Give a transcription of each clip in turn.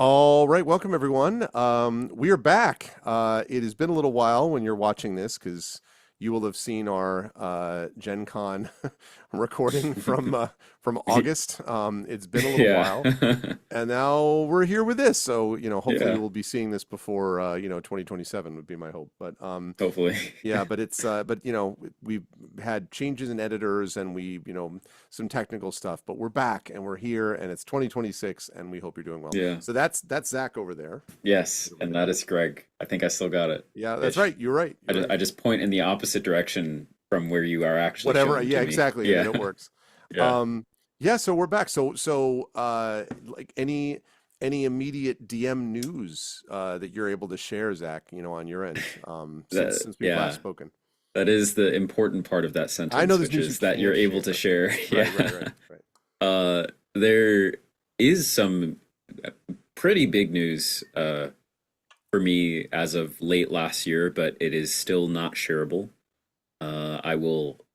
All right, welcome everyone. We are back. It has been a little while when you're watching this because you will have seen our Gen Con recording from August. It's been a little Yeah. while, and now we're here with this. So, hopefully Yeah. we'll be seeing this before 2027 would be my hope. But Hopefully. yeah, but we've had changes in editors and some technical stuff, but we're back and we're here and it's 2026 and we hope you're doing well. Yeah. So that's Zach over there. Yes. And that is Greg. I think I still got it Yeah, that's ish. right. You're right. I You're just right. I just point in the opposite direction from where you are actually Whatever. showing Yeah, to me. exactly. And Yeah. it works. Yeah. Um, yeah, so we're back. So like any immediate DM news that you're able to share, Zach, on your end, since That, since we've last yeah. spoken. That is the important part of that I know sentence, there's which news you is that you're can't able to share. share. Right, right, Yeah. right, right. There is some pretty big news for me as of late last year, but it is still not shareable.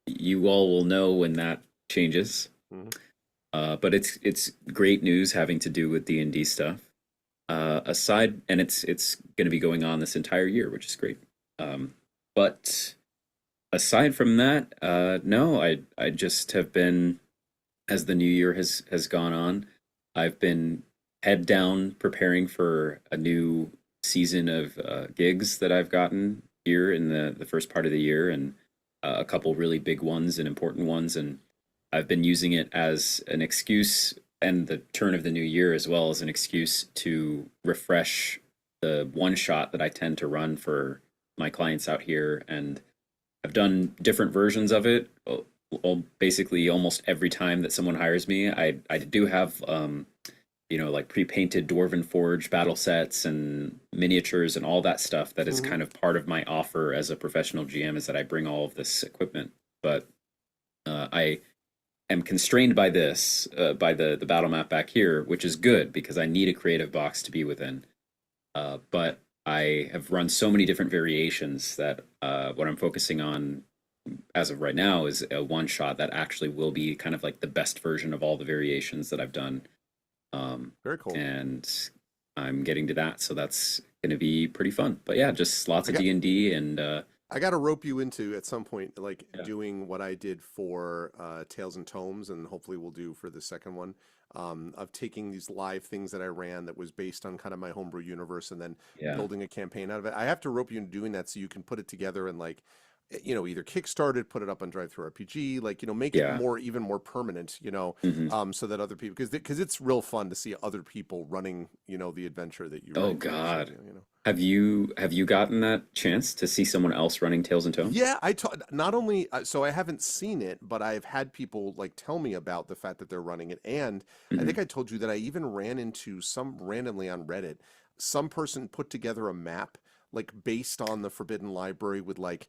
You all will know when that changes. Hmm. But it's great news having to do with D&D stuff. And it's going to be going on this entire year, which is great. But aside from that, no, I just have been, as the new year has gone on, I've been head down preparing for a new season of gigs that I've gotten here in the first part of the year, and a couple really big ones and important ones, and I've been using it as an excuse and the turn of the new year as well as an excuse to refresh the one shot that I tend to run for my clients out here. And I've done different versions of it. Basically, almost every time that someone hires me, I do have like pre-painted Dwarven Forge battle sets and miniatures and all that stuff that is Hmm. kind of part of my offer as a professional GM, is that I bring all of this equipment. But I am constrained by this, by the battle map back here, which is good because I need a creative box to be within. But I have run so many different variations that what I'm focusing on as of right now is a one shot that actually will be kind of like the best version of all the variations that I've done. Um, Very cool. and I'm getting to that, so that's going to be pretty fun. But yeah, just lots I of got D&D and I got to rope you into at some point, like yeah. doing what I did for Tales and Tomes, and hopefully we'll do for the second one. Of taking these live things that I ran that was based on kind of my homebrew universe, and then Yeah. building a campaign out of it. I have to rope you into doing that so you can put it together and like, either kickstart it, put it up on Drive Through RPG, like make it Yeah. even more permanent, Hmm. so that other people because it's real fun to see other people running, the adventure that you Oh write too. So God. you know. Have you gotten that chance to see someone else running Tales and Tomes? Yeah, not only so I haven't seen it, but I've had people like tell me about the fact that they're running it, and I Hmm. think I told you that I even ran into some randomly on Reddit, some person put together a map like based on the Forbidden Library with like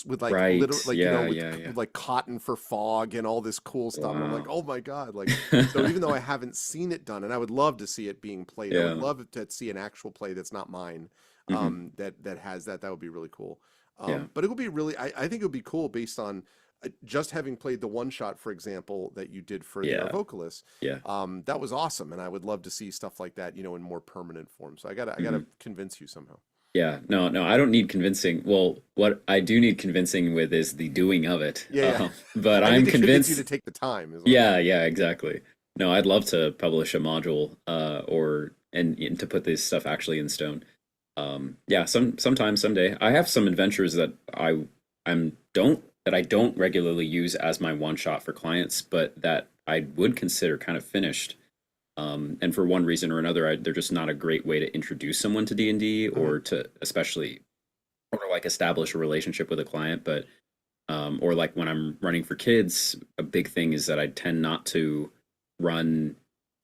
with like literal Right. like Yeah, with, yeah, yeah. with like cotton for fog and all this cool stuff, and I'm like, Wow. oh my God, like so even though I haven't seen it done, and I would love to see it being played, I would Yeah. love to see an actual play that's not mine, Hmm. that has that would be really cool. Yeah. But it would be really, I think it would be cool based on just having played the one shot, for example, that you did for the Our Yeah. Vocalists. Yeah. That was awesome, and I would love to see stuff like that, in more permanent form. So I Hmm. gotta convince you somehow. Yeah. No, no, I don't need convincing. Well, what I do need convincing with is the doing of it. Yeah, yeah. But I need I'm to convince you to convinced. take the time, is what I'm Yeah, saying. yeah, exactly. No, I'd love to publish a module, or and to put this stuff actually in stone. Yeah, sometime someday. I have some adventures that I don't regularly use as my one shot for clients, but that I would consider kind of finished. And for one reason or another, they're just not a great way to introduce someone to D&D, Hmm. or to especially, or like establish a relationship with a client. But or like when I'm running for kids, a big thing is that I tend not to run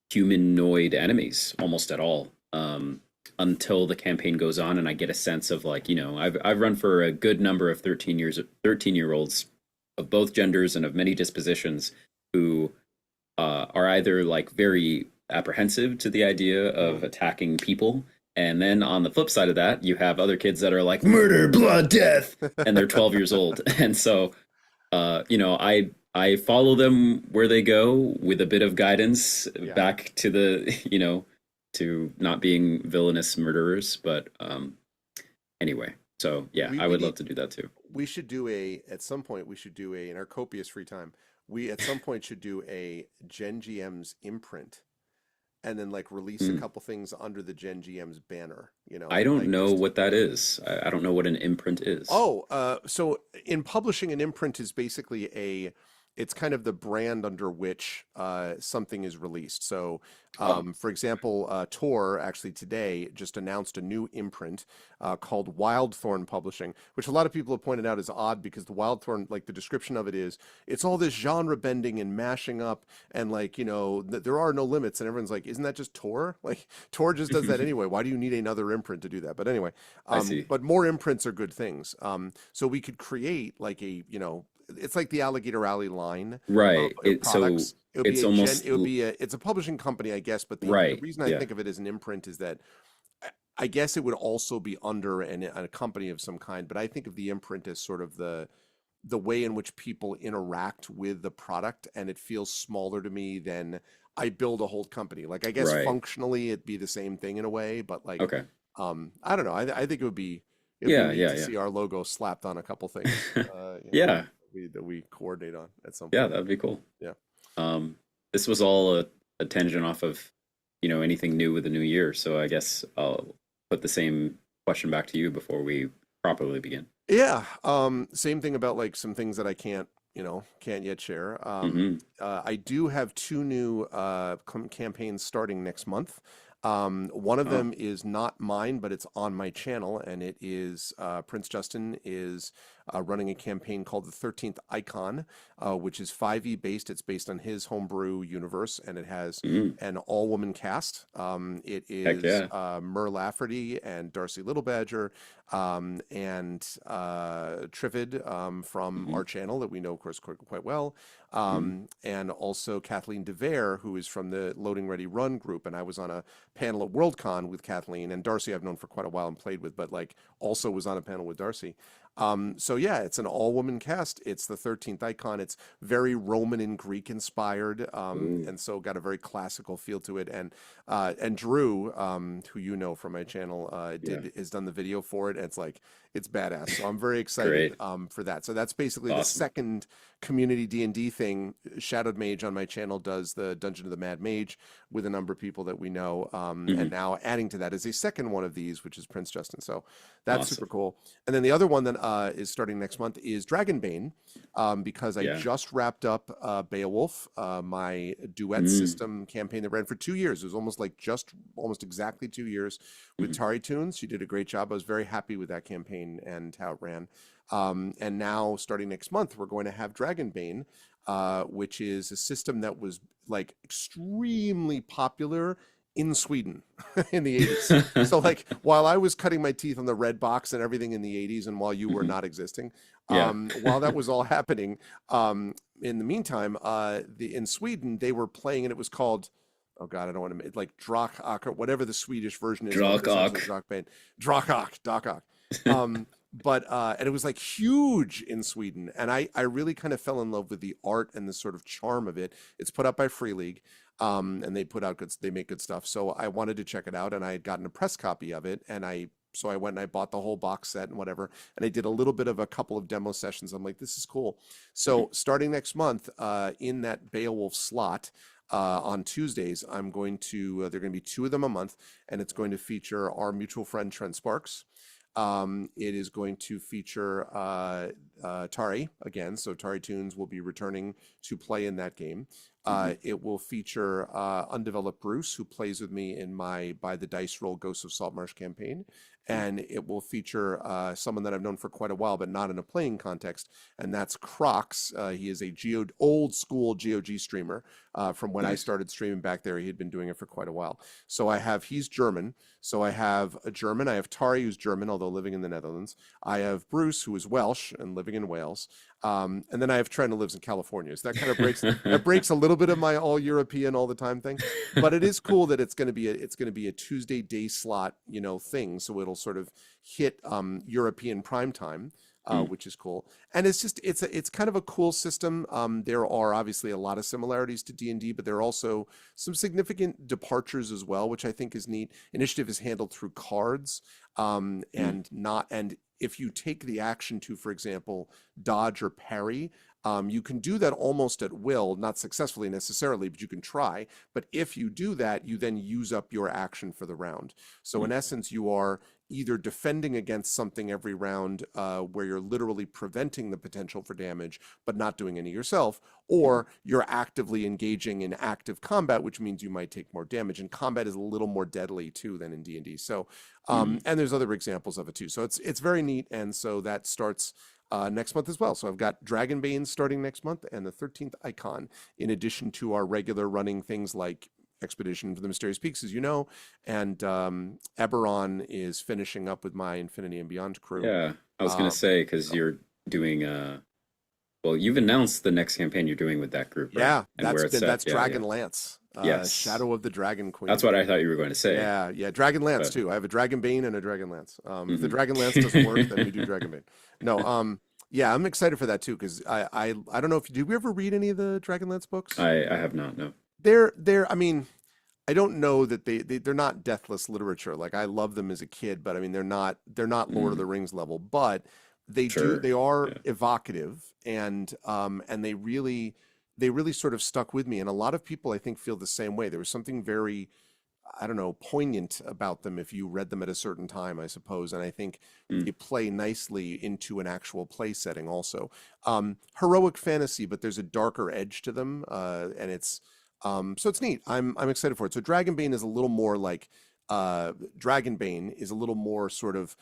humanoid enemies almost at all, until the campaign goes on and I get a sense of, like, I've run for a good number of 13-year olds of both genders and of many dispositions, who are either like very apprehensive to the idea Hmm. of attacking people. And then on the flip side of that, you have other kids that are like murder, blood, death, and they're 12 years old. And so, I follow them where they go with a bit of guidance Yeah. back to the, to not being villainous murderers. But anyway, so yeah, We I we would love need to do that too. we should do a at some point we should do a in our copious free time. We at some point should do a Gen GMs imprint and then like release a Hmm. couple things under the Gen GMs banner, I don't like know just what that is. I don't know what an imprint is. so in publishing, an imprint is basically it's kind of the brand under which something is released. So, Oh, for example, Tor actually today just announced a new imprint called Wildthorn Publishing, which a lot of people have pointed out is odd because the Wildthorn, like the description of it is, it's all this genre bending and mashing up, and like there are no limits, and everyone's like, isn't that just Tor? Like Tor just does that anyway. Why do you need another imprint to do that? But anyway, I see. but more imprints are good things. So we could create like it's like the Alligator Alley line Right. of It so products. It would be it's a gen. almost It would be it's a publishing company, I guess. But the right. reason I Yeah. think of it as an imprint is that I guess it would also be under a company of some kind. But I think of the imprint as sort of the way in which people interact with the product, and it feels smaller to me than I build a whole company. Like I guess Right. functionally it'd be the same thing in a way, but like Okay. I don't know. I think it would be Yeah. neat Yeah. to Yeah. see our logo slapped on a couple things, Yeah. that we coordinate on at some Yeah. point. That'd be cool. Yeah. Um, this was all a tangent off of, anything new with the new year. So I guess I'll put the same question back to you before we properly begin. Yeah. Same thing about like some things that I can't yet share. Hmm. I do have two new campaigns starting next month. One of Oh. them is not mine, but it's on my channel, and it is Prince Justin is running a campaign called the 13th Icon, which is 5e based. It's based on his homebrew universe, and it has Mm. an all-woman cast. It Heck is yeah. Mer Lafferty and Darcy Littlebadger, and Trivid from Hmm. our channel that we know, of course, quite well, Hmm. and also Kathleen DeVere, who is from the Loading Ready Run group. And I was on a panel at Worldcon with Kathleen, and Darcy I've known for quite a while and played with, but like also was on a panel with Darcy. So yeah, it's an all-woman cast. It's the 13th Icon. It's very Roman and Greek inspired, Ooh. and so got a very classical feel to it. And Drew, who you know from my channel, Yeah. has done the video for it, and it's badass. So I'm very excited Great. for that. So that's basically the Awesome. second community D&D thing. Shadowed Mage on my channel does the Dungeon of the Mad Mage with a number of people that we know, and Hmm. now adding to that is a second one of these, which is Prince Justin. So that's super Awesome. cool. And then the other one that is starting next month is Dragonbane, because I Yeah. just wrapped up Beowulf, my duet Mm. system campaign that ran for 2 years. It was almost exactly 2 years with Hmm. Tari Tunes. She did a great job. I was very happy with that campaign and how it ran. And now, starting next month, we're going to have Dragonbane, which is a system that was like extremely popular in Sweden in the 80s. So like while I was cutting my teeth on the red box and everything in the 80s, and while you were Hmm. not existing, Yeah. while that was all happening, in the meantime, in Sweden they were playing, and it was called, oh God, I don't want to, like Drakak or whatever the Swedish version is of essentially Drakak. Drakbane, Drakak. Um, but and it was like huge in Sweden, and I really kind of fell in love with the art and the sort of charm of it. It's put out by Free League, and they make good stuff. So I wanted to check it out, and I had gotten a press copy of it, and so I went and I bought the whole box set and whatever, and I did a little bit of a couple of demo sessions. I'm like, this is cool. Hmm. So starting next month, in that Beowulf slot. On Tuesdays, I'm going to, there are going to be two of them a month, and it's going to feature our mutual friend Trent Sparks. It is going to feature Tari again, so Tari Tunes will be returning to play in that game. Hmm. It will feature Undeveloped Bruce, who plays with me in my By the Dice Roll Ghosts of Saltmarsh campaign. And it will feature someone that I've known for quite a while, but not in a playing context, and that's Crocs. He is a old school GOG streamer from when I Nice. started streaming back there. He had been doing it for quite a while. So he's German. So I have a German. I have Tari, who's German, although living in the Netherlands. I have Bruce, who is Welsh and living in Wales. And then I have Trent, who lives in California. So that kind of breaks a little bit of my all European all the time thing. But it is cool that it's going to be a Tuesday day slot, thing. So it'll sort of hit European prime time. Mm, which is cool. And it's kind of a cool system. There are obviously a lot of similarities to D&D, but there are also some significant departures as well, which I think is neat. Initiative is handled through cards, mm, and if you take the action to, for example, dodge or parry, you can do that almost at will, not successfully necessarily, but you can try. But if you do that, you then use up your action for the round. So mm, in essence, you are either defending against something every round, where you're literally preventing the potential for damage, but not doing any yourself, mhm, or you're actively engaging in active combat, which means you might take more damage. And combat is a little more deadly too than in D&D. So, mm. and there's other examples of it too. So it's very neat. And so that starts next month as well. So I've got Dragonbane starting next month and the 13th Icon, in addition to our regular running things like Expedition for the Mysterious Peaks, as you know, and Eberron is finishing up with my Infinity and Beyond crew. Yeah, I was gonna Um, say because so you're doing well, you've announced the next campaign you're doing with that group, right? yeah, And where it's set. that's Yeah, yeah. Dragonlance, Yes, Shadow of the Dragon that's Queen. what I thought you were going to say. Yeah, yeah, Dragonlance But too. I have a Dragonbane and a Dragonlance. If the mhm. Dragonlance doesn't work, then we do Dragonbane. No, yeah, I'm excited for that too because I don't know if you did. We ever read any of the Dragonlance books? I have not, no. They're I mean, I don't know that they're not deathless literature. Like I love them as a kid, but I mean they're not Lord of Mm, the Rings level, but sure. they are Yeah. evocative, and they really sort of stuck with me. And a lot of people I think feel the same way. There was something very, I don't know, poignant about them if you read them at a certain time, I suppose. And I think Mm, they play nicely into an actual play setting also. Heroic fantasy, but there's a darker edge to them, and so it's neat. I'm excited for it. So Dragonbane is a little more like Dragonbane is a little more sort of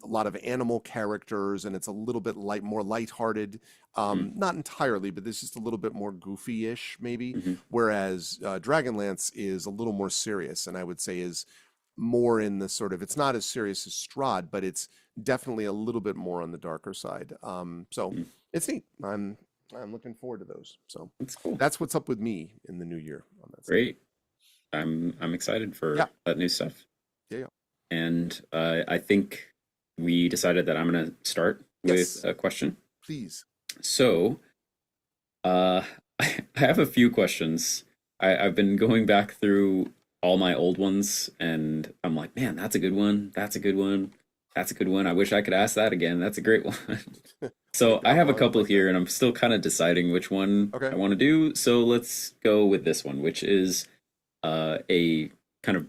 a lot of animal characters, and it's a little bit more lighthearted. mm, Not entirely, but this is just a little bit more goofy-ish maybe. mhm. Whereas Dragonlance is a little more serious, and I would say is more in the sort of, it's not as serious as Strahd, but it's definitely a little bit more on the darker side. So Mm. it's neat. I'm looking forward to those. So That's cool. that's what's up with me in the new year on that side. Great. I'm excited Yeah, for that new stuff. yeah, yeah. And I think we decided that I'm gonna start with Yes, a question. please. So, uh, I have a few questions. I've been going back through all my old ones, and I'm like, man, that's a good one. That's a good one. That's a good one. I wish I could ask that again. That's a great one. We've So I got have a one couple like that. here, and I'm still kind of deciding which one Okay, I want to do. So let's go with this one, which is a kind of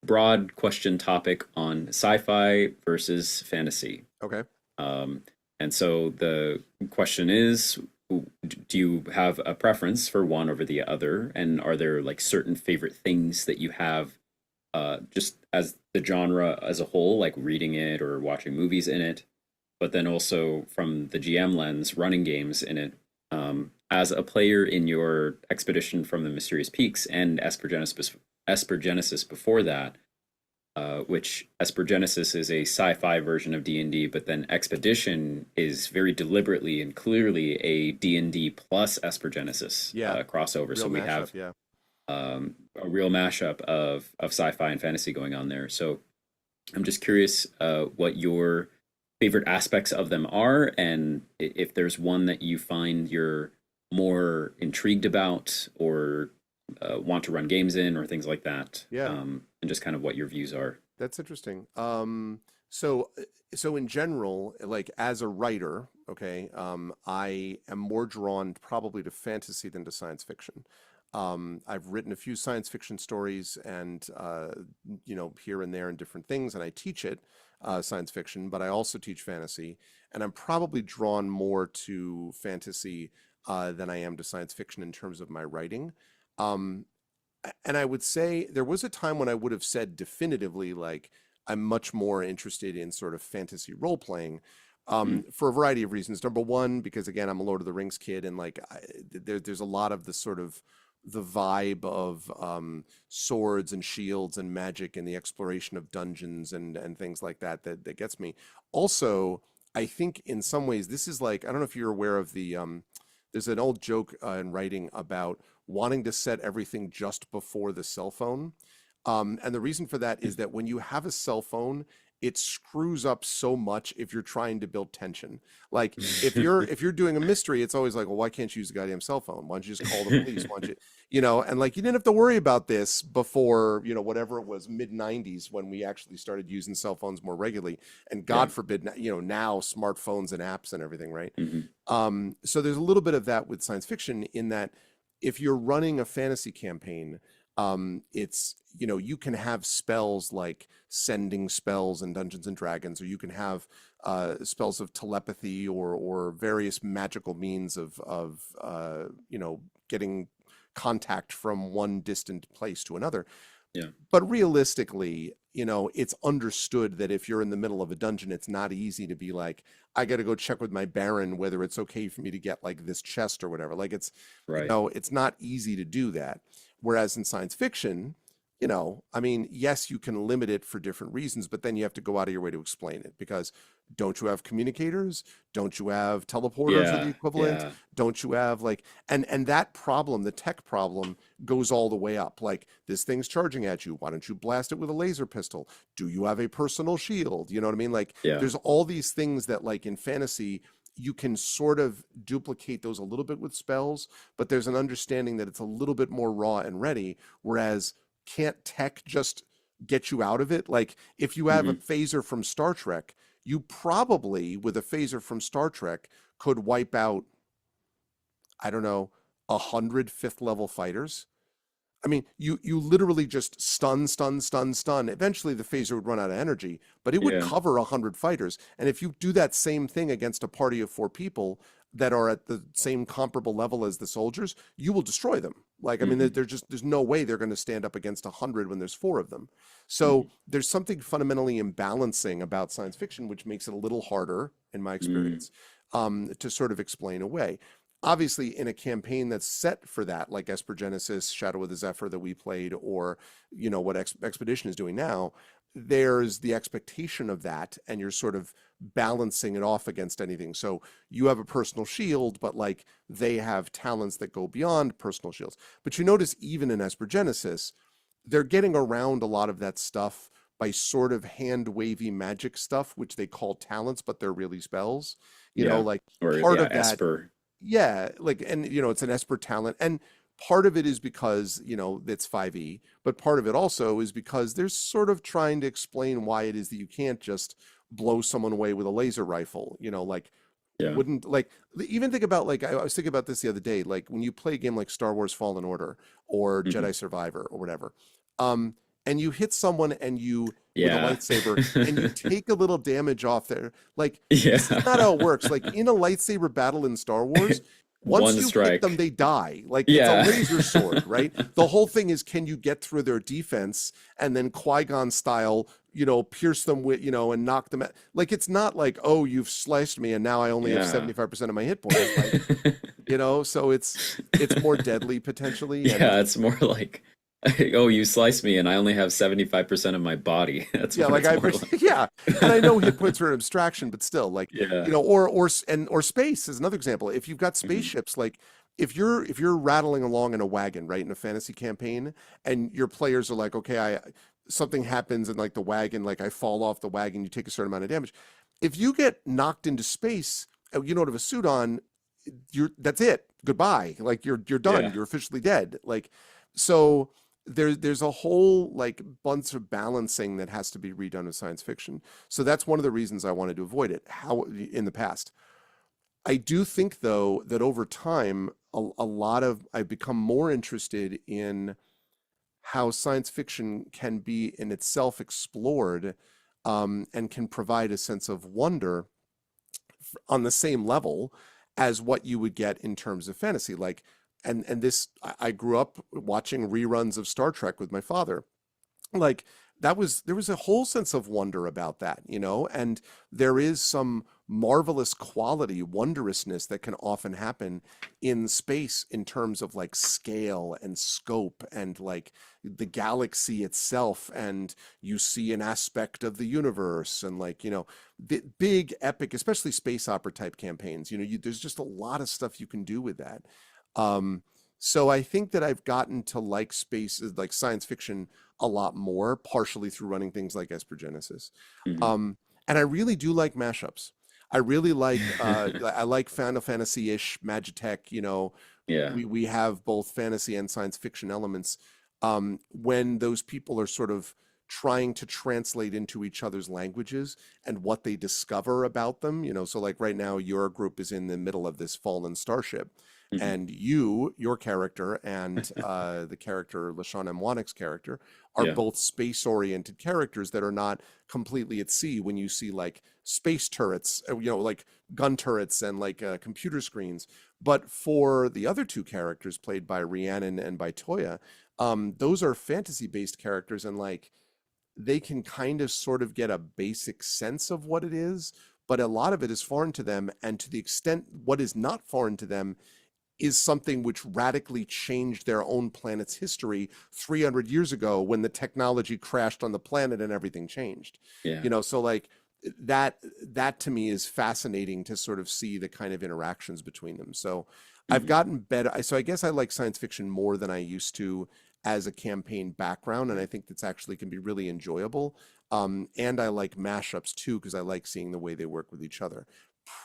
broad question topic on sci-fi versus fantasy. okay. Um, and so the question is, do you have a preference for one over the other? And are there like certain favorite things that you have, just as the genre as a whole, like reading it or watching movies in it, but then also from the GM lens, running games in it, as a player in your expedition from the Mysterious Peaks and Espergenesis before that, which Espergenesis is a sci-fi version of D&D, but then Expedition is very deliberately and clearly a D&D plus Espergenesis Yeah, crossover. So real we mashup. have Yeah. a real mashup of sci-fi and fantasy going on there. So I'm just curious what your favorite aspects of them are, and if there's one that you find you're more intrigued about or want to run games in or things like that, Yeah. and just kind of what your views are. That's interesting. So so in general, like as a writer, okay, I am more drawn probably to fantasy than to science fiction. I've written a few science fiction stories and here and there and different things, and I teach it, science fiction, but I also teach fantasy, and I'm probably drawn more to fantasy than I am to science fiction in terms of my writing. Um, and I would say there was a time when I would have said definitively, like, I'm much more interested in sort of fantasy role playing, Mm, for a variety of reasons. Number one, because again, I'm a Lord of the Rings kid, and like, there's a lot of the sort of the vibe of swords and shields and magic and the exploration of dungeons and things like that that gets me. Also, I think in some ways this is like, I don't know if you're aware of the there's an old joke in writing about wanting to set everything just before the cell phone. And the reason for that is that when you have a cell phone, it screws up so much if you're trying to build tension. Like if you're doing a mystery, it's always like, well, why can't you use the goddamn cell phone? Why don't you just call the police? Why don't you, and like you didn't have to worry about this before, whatever it was, mid 90s when we actually started using cell phones more regularly. And Yeah. God forbid, now smartphones and apps and everything, right? Hmm. So there's a little bit of that with science fiction in that if you're running a fantasy campaign, it's you can have spells like sending spells in Dungeons and Dragons, or you can have spells of telepathy or various magical means of getting contact from one distant place to another. Yeah. But realistically, it's understood that if you're in the middle of a dungeon, it's not easy to be like, I got to go check with my baron whether it's okay for me to get like this chest or whatever. Like Right. it's not easy to do that. Whereas in science fiction, I mean, yes, you can limit it for different reasons, but then you have to go out of your way to explain it because don't you have communicators? Don't you have teleporters or the Yeah. equivalent? Yeah. Don't you have like, and that problem, the tech problem goes all the way up. Like this thing's charging at you. Why don't you blast it with a laser pistol? Do you have a personal shield? You know what I mean? Like Yeah. there's all these things that like in fantasy, you can sort of duplicate those a little bit with spells, but there's an understanding that it's a little bit more raw and ready. Whereas can't tech just get you out of it? Like if you have a Hmm. phaser from Star Trek, you probably with a phaser from Star Trek could wipe out, I don't know, 100 fifth level fighters. I mean, you literally just stun, stun, stun, stun. Eventually, the phaser would run out of energy, but it would Yeah. cover 100 fighters. And if you do that same thing against a party of 4 people that are at the same comparable level as the soldiers, you will destroy them. Like, I mean, Hmm. there's no way they're going to stand up against 100 when there's 4 of them. Hmm. So there's something fundamentally imbalancing about science fiction, which makes it a little harder, in my Mm. experience, to sort of explain away. Obviously, in a campaign that's set for that, like Esper Genesis, Shadow of the Zephyr that we played, or what Expedition is doing now, there's the expectation of that, and you're sort of balancing it off against anything. So you have a personal shield, but like they have talents that go beyond personal shields. But you notice even in Esper Genesis, they're getting around a lot of that stuff by sort of hand wavy magic stuff, which they call talents, but they're really spells. Yeah. Like Or part yeah, of that, Esper. yeah, like, and it's an Esper talent, and part of it is because it's 5e, but part of it also is because they're sort of trying to explain why it is that you can't just blow someone away with a laser rifle. Like Yeah. wouldn't like even think about like I was thinking about this the other day, like when you play a game like Star Wars Fallen Order or Hmm. Jedi Survivor or whatever, um, and you hit someone and you with a Yeah. lightsaber and you take a little damage off there, like this is not Yeah. how it works. Like in a lightsaber battle in Star Wars, once One you hit them, strike. they die. Like it's a Yeah. laser sword, right? The whole thing is, can you get through their defense and then Qui-Gon style, pierce them with, and knock them out? Like it's not like, oh, you've sliced me and now I only have Yeah. 75% of my hit points. Like, so it's more deadly potentially. And Yeah, it's more like, oh, you sliced me and I only have 75% of my body. That's yeah, what like it's more like. yeah, and I know hit points are an abstraction, but still, like Yeah. or space is another example. If you've got Hmm. spaceships, like if you're rattling along in a wagon, right, in a fantasy campaign, and your players are like, okay, I something happens and like the wagon, like I fall off the wagon, you take a certain amount of damage. If you get knocked into space, you don't have a suit on, that's it. Goodbye. Like you're done. Yeah. You're officially dead. Like so there's a whole like bunch of balancing that has to be redone with science fiction. So that's one of the reasons I wanted to avoid it. How in the past. I do think though that over time a lot of I've become more interested in how science fiction can be in itself explored, and can provide a sense of wonder on the same level as what you would get in terms of fantasy. Like, and this, I grew up watching reruns of Star Trek with my father. Like, there was a whole sense of wonder about that, and there is some marvelous quality, wondrousness that can often happen in space in terms of like scale and scope and like the galaxy itself. And you see an aspect of the universe and like, the big epic, especially space opera type campaigns, there's just a lot of stuff you can do with that. Um, So I think that I've gotten to like spaces, like science fiction, a lot more, partially through running things like Espergenesis. Hmm. Um, and I really do like mashups. I really like I like Final Fantasy-ish Magitech, Yeah. we have both fantasy and science fiction elements. When those people are sort of trying to translate into each other's languages and what they discover about them, so like right now your group is in the middle of this fallen starship, Hmm. and your character, and the character Lashana Mwanek's character are Yeah. both space-oriented characters that are not completely at sea when you see like space turrets, like gun turrets and like computer screens. But for the other two characters played by Rhiannon and by Toya, those are fantasy-based characters, and like they can kind of sort of get a basic sense of what it is, but a lot of it is foreign to them. And to the extent what is not foreign to them is something which radically changed their own planet's history 300 years ago when the technology crashed on the planet and everything changed. Yeah. So like that to me is fascinating to sort of see the kind of interactions between them. So I've Hmm. gotten better. So I guess I like science fiction more than I used to as a campaign background, and I think that's actually can be really enjoyable. And I like mashups too because I like seeing the way they work with each other.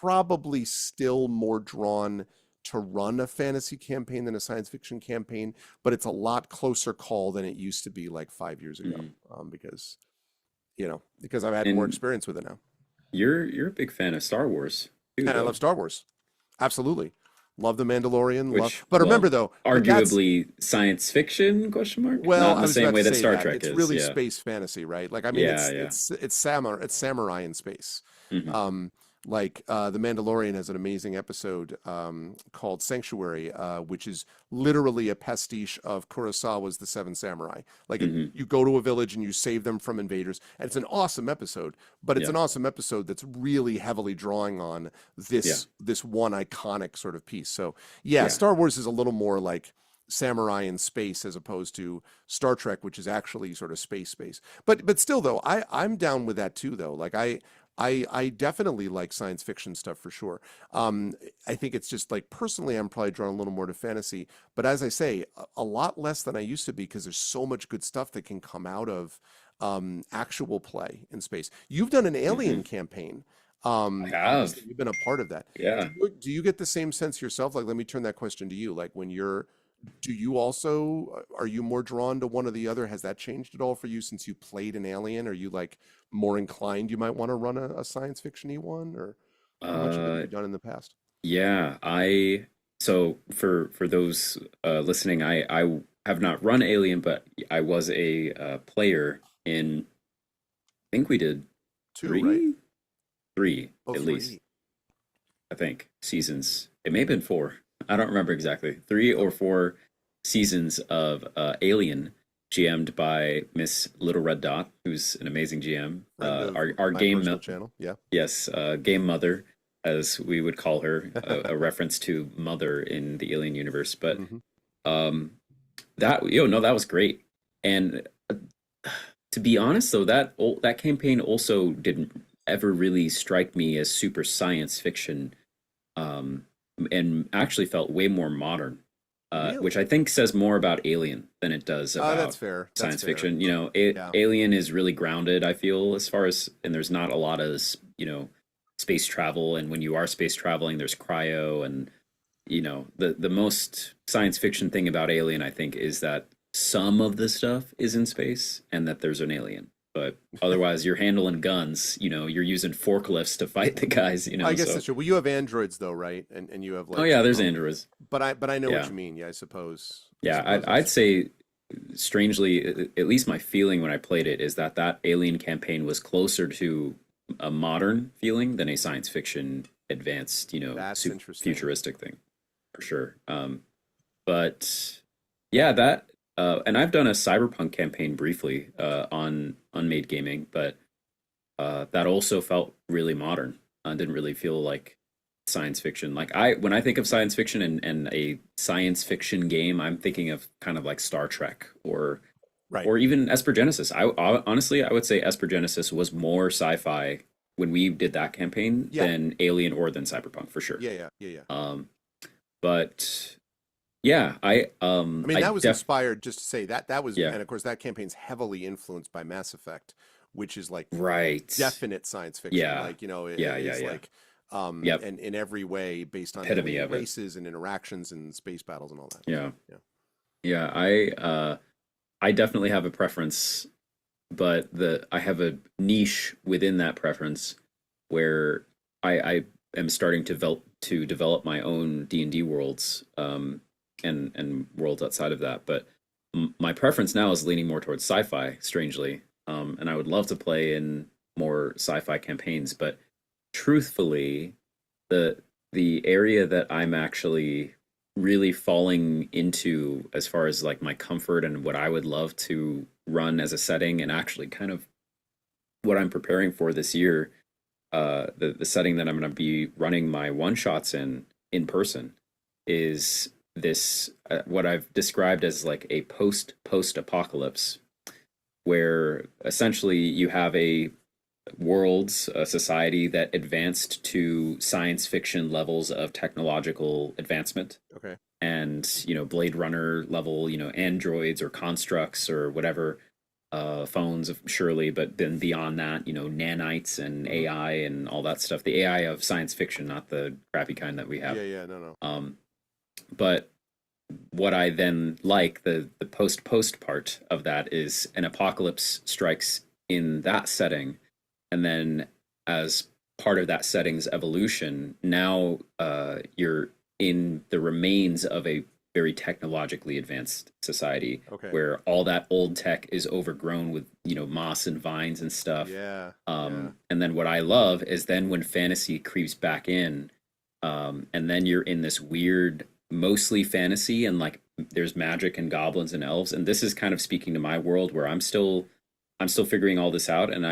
Probably still more drawn to run a fantasy campaign than a science fiction campaign, but it's a lot closer call than it used to be like 5 years ago, Hmm. because I've had more And experience with it now. you're a big fan of Star Wars too, And I love though. Star Wars. Absolutely. Love The Mandalorian. Which, But remember well, though, but that's, arguably science fiction, question mark? well, Not in I the was same about way to that say Star that Trek it's is. really Yeah. space fantasy, right? Like, I mean, Yeah, yeah. it's samurai in space. Hmm. Um, like The Mandalorian has an amazing episode called Sanctuary, which is literally a pastiche of Kurosawa's The Seven Samurai. Like Hmm. you go to a village and you save them from invaders, and it's an awesome episode. But it's Yeah. an awesome episode that's really heavily drawing on Yeah. this one iconic sort of piece. So yeah, Yeah. Star Wars is a little more like samurai in space as opposed to Star Trek, which is actually sort of space. But still though, I'm down with that too though. Like I definitely like science fiction stuff for sure. Um, I think it's just like personally, I'm probably drawn a little more to fantasy. But as I say, a lot less than I used to be because there's so much good stuff that can come out of actual play in space. You've done an Hmm. Alien campaign. I have. Obviously, you've been a part of that. Yeah. Do you get the same sense yourself? Like, let me turn that question to you. Like, do you also, are you more drawn to one or the other? Has that changed at all for you since you played an Alien? Are you like more inclined you might want to run a science fiction-y one, or how much of it have Uh, you done in the past? yeah. So for those listening, I have not run Alien, but I was a player in. I think we did Two, right? three, three Oh, at least. three. I think seasons. It may have been four. I don't remember exactly. Three or four seasons of Alien, GM'd by Miss Little Red Dot, who's an amazing GM. Friend of Our my game, personal channel. Yeah. yes, game mother, as we would call her, a reference to mother in the Alien universe. But Hmm. um, no, that was great. And to be honest, though, that campaign also didn't ever really strike me as super science fiction, um, and actually felt way more modern, which Really? I think says more about Alien than it does That's about fair. That's science fair. fiction. Yeah. Alien is really grounded, I feel, as far as, and there's not a lot of, space travel. And when you are space traveling, there's cryo. And, the most science fiction thing about Alien, I think, is that some of the stuff is in space and that there's an alien. But otherwise, you're handling guns, you're using forklifts to fight the guys, I guess so. that's true. Well, you have androids though, right? And you have Oh like yeah, there's androids. but I know what Yeah. you mean. Yeah, I suppose. I Yeah, suppose I'd that's true. say strangely, at least my feeling when I played it is that Alien campaign was closer to a modern feeling than a science fiction advanced, That's interesting. futuristic thing for sure. But yeah, and I've done a cyberpunk campaign briefly on Unmade Gaming, but that also felt really modern. Didn't really feel like science fiction. Like when I think of science fiction and a science fiction game, I'm thinking of kind of like Star Trek Right. or even Espergenesis. Honestly, I would say Espergenesis was more sci-fi when we did that campaign Yeah. than Alien or than Cyberpunk for sure. Yeah. Yeah. Yeah. Yeah. Um, but Yeah, I mean, I that was def inspired, just to say that was, yeah, and of course, that campaign's heavily influenced by Mass Effect, which is like right. definite science fiction. Yeah. Like, it Yeah, yeah, is yeah. like, Yep. and in every way based on Epitome alien of it. races and interactions and space battles and all that. So, Yeah. yeah. Yeah, I definitely have a preference, but the I have a niche within that preference where I am starting to develop my own D&D worlds, and worlds outside of that. But my preference now is leaning more towards sci-fi, strangely. And I would love to play in more sci-fi campaigns, but truthfully, the the area that I'm actually really falling into as far as like my comfort and what I would love to run as a setting, and actually kind of what I'm preparing for this year, the setting that I'm going to be running my one shots in person is this, what I've described as like a post apocalypse, where essentially you have a society that advanced to science fiction levels of technological advancement, Okay. and Blade Runner level, androids or constructs or whatever, phones surely, but then beyond that, nanites and Hmm. AI and all that stuff. The AI of science fiction, not the crappy kind that we have. Yeah. Yeah. No. No. Um, but what I then like, the post part of that, is an apocalypse strikes in that setting, and then as part of that setting's evolution, now you're in the remains of a very technologically advanced society, Okay. where all that old tech is overgrown with moss and vines and stuff. Yeah. Yeah. And then what I love is then when fantasy creeps back in, and then you're in this weird, mostly fantasy, and like there's magic and goblins and elves, and this is kind of speaking to my world where I'm still figuring all this out. And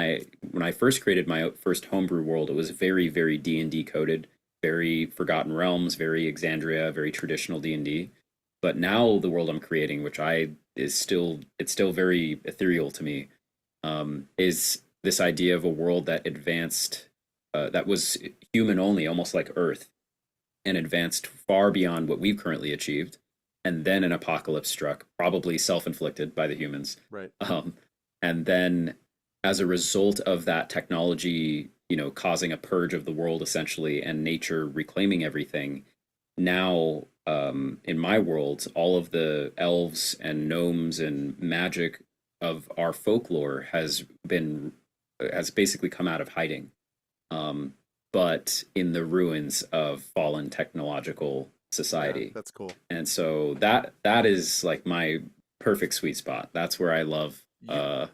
when I first created my first homebrew world, it was very, very D&D coded, very Forgotten Realms, very Exandria, very traditional D&D. But now the world I'm creating, which I is still it's still very ethereal to me, is this idea of a world that advanced, that was human only, almost like Earth, and advanced far beyond what we've currently achieved. And then an apocalypse struck, probably self inflicted by the humans. Right. Um, and then, as a result of that technology, causing a purge of the world essentially, and nature reclaiming everything, now, in my world, all of the elves and gnomes and magic of our folklore has basically come out of hiding, um, but in the ruins of fallen technological Yeah. society. That's cool. And so that is like my perfect sweet spot. That's where I love. You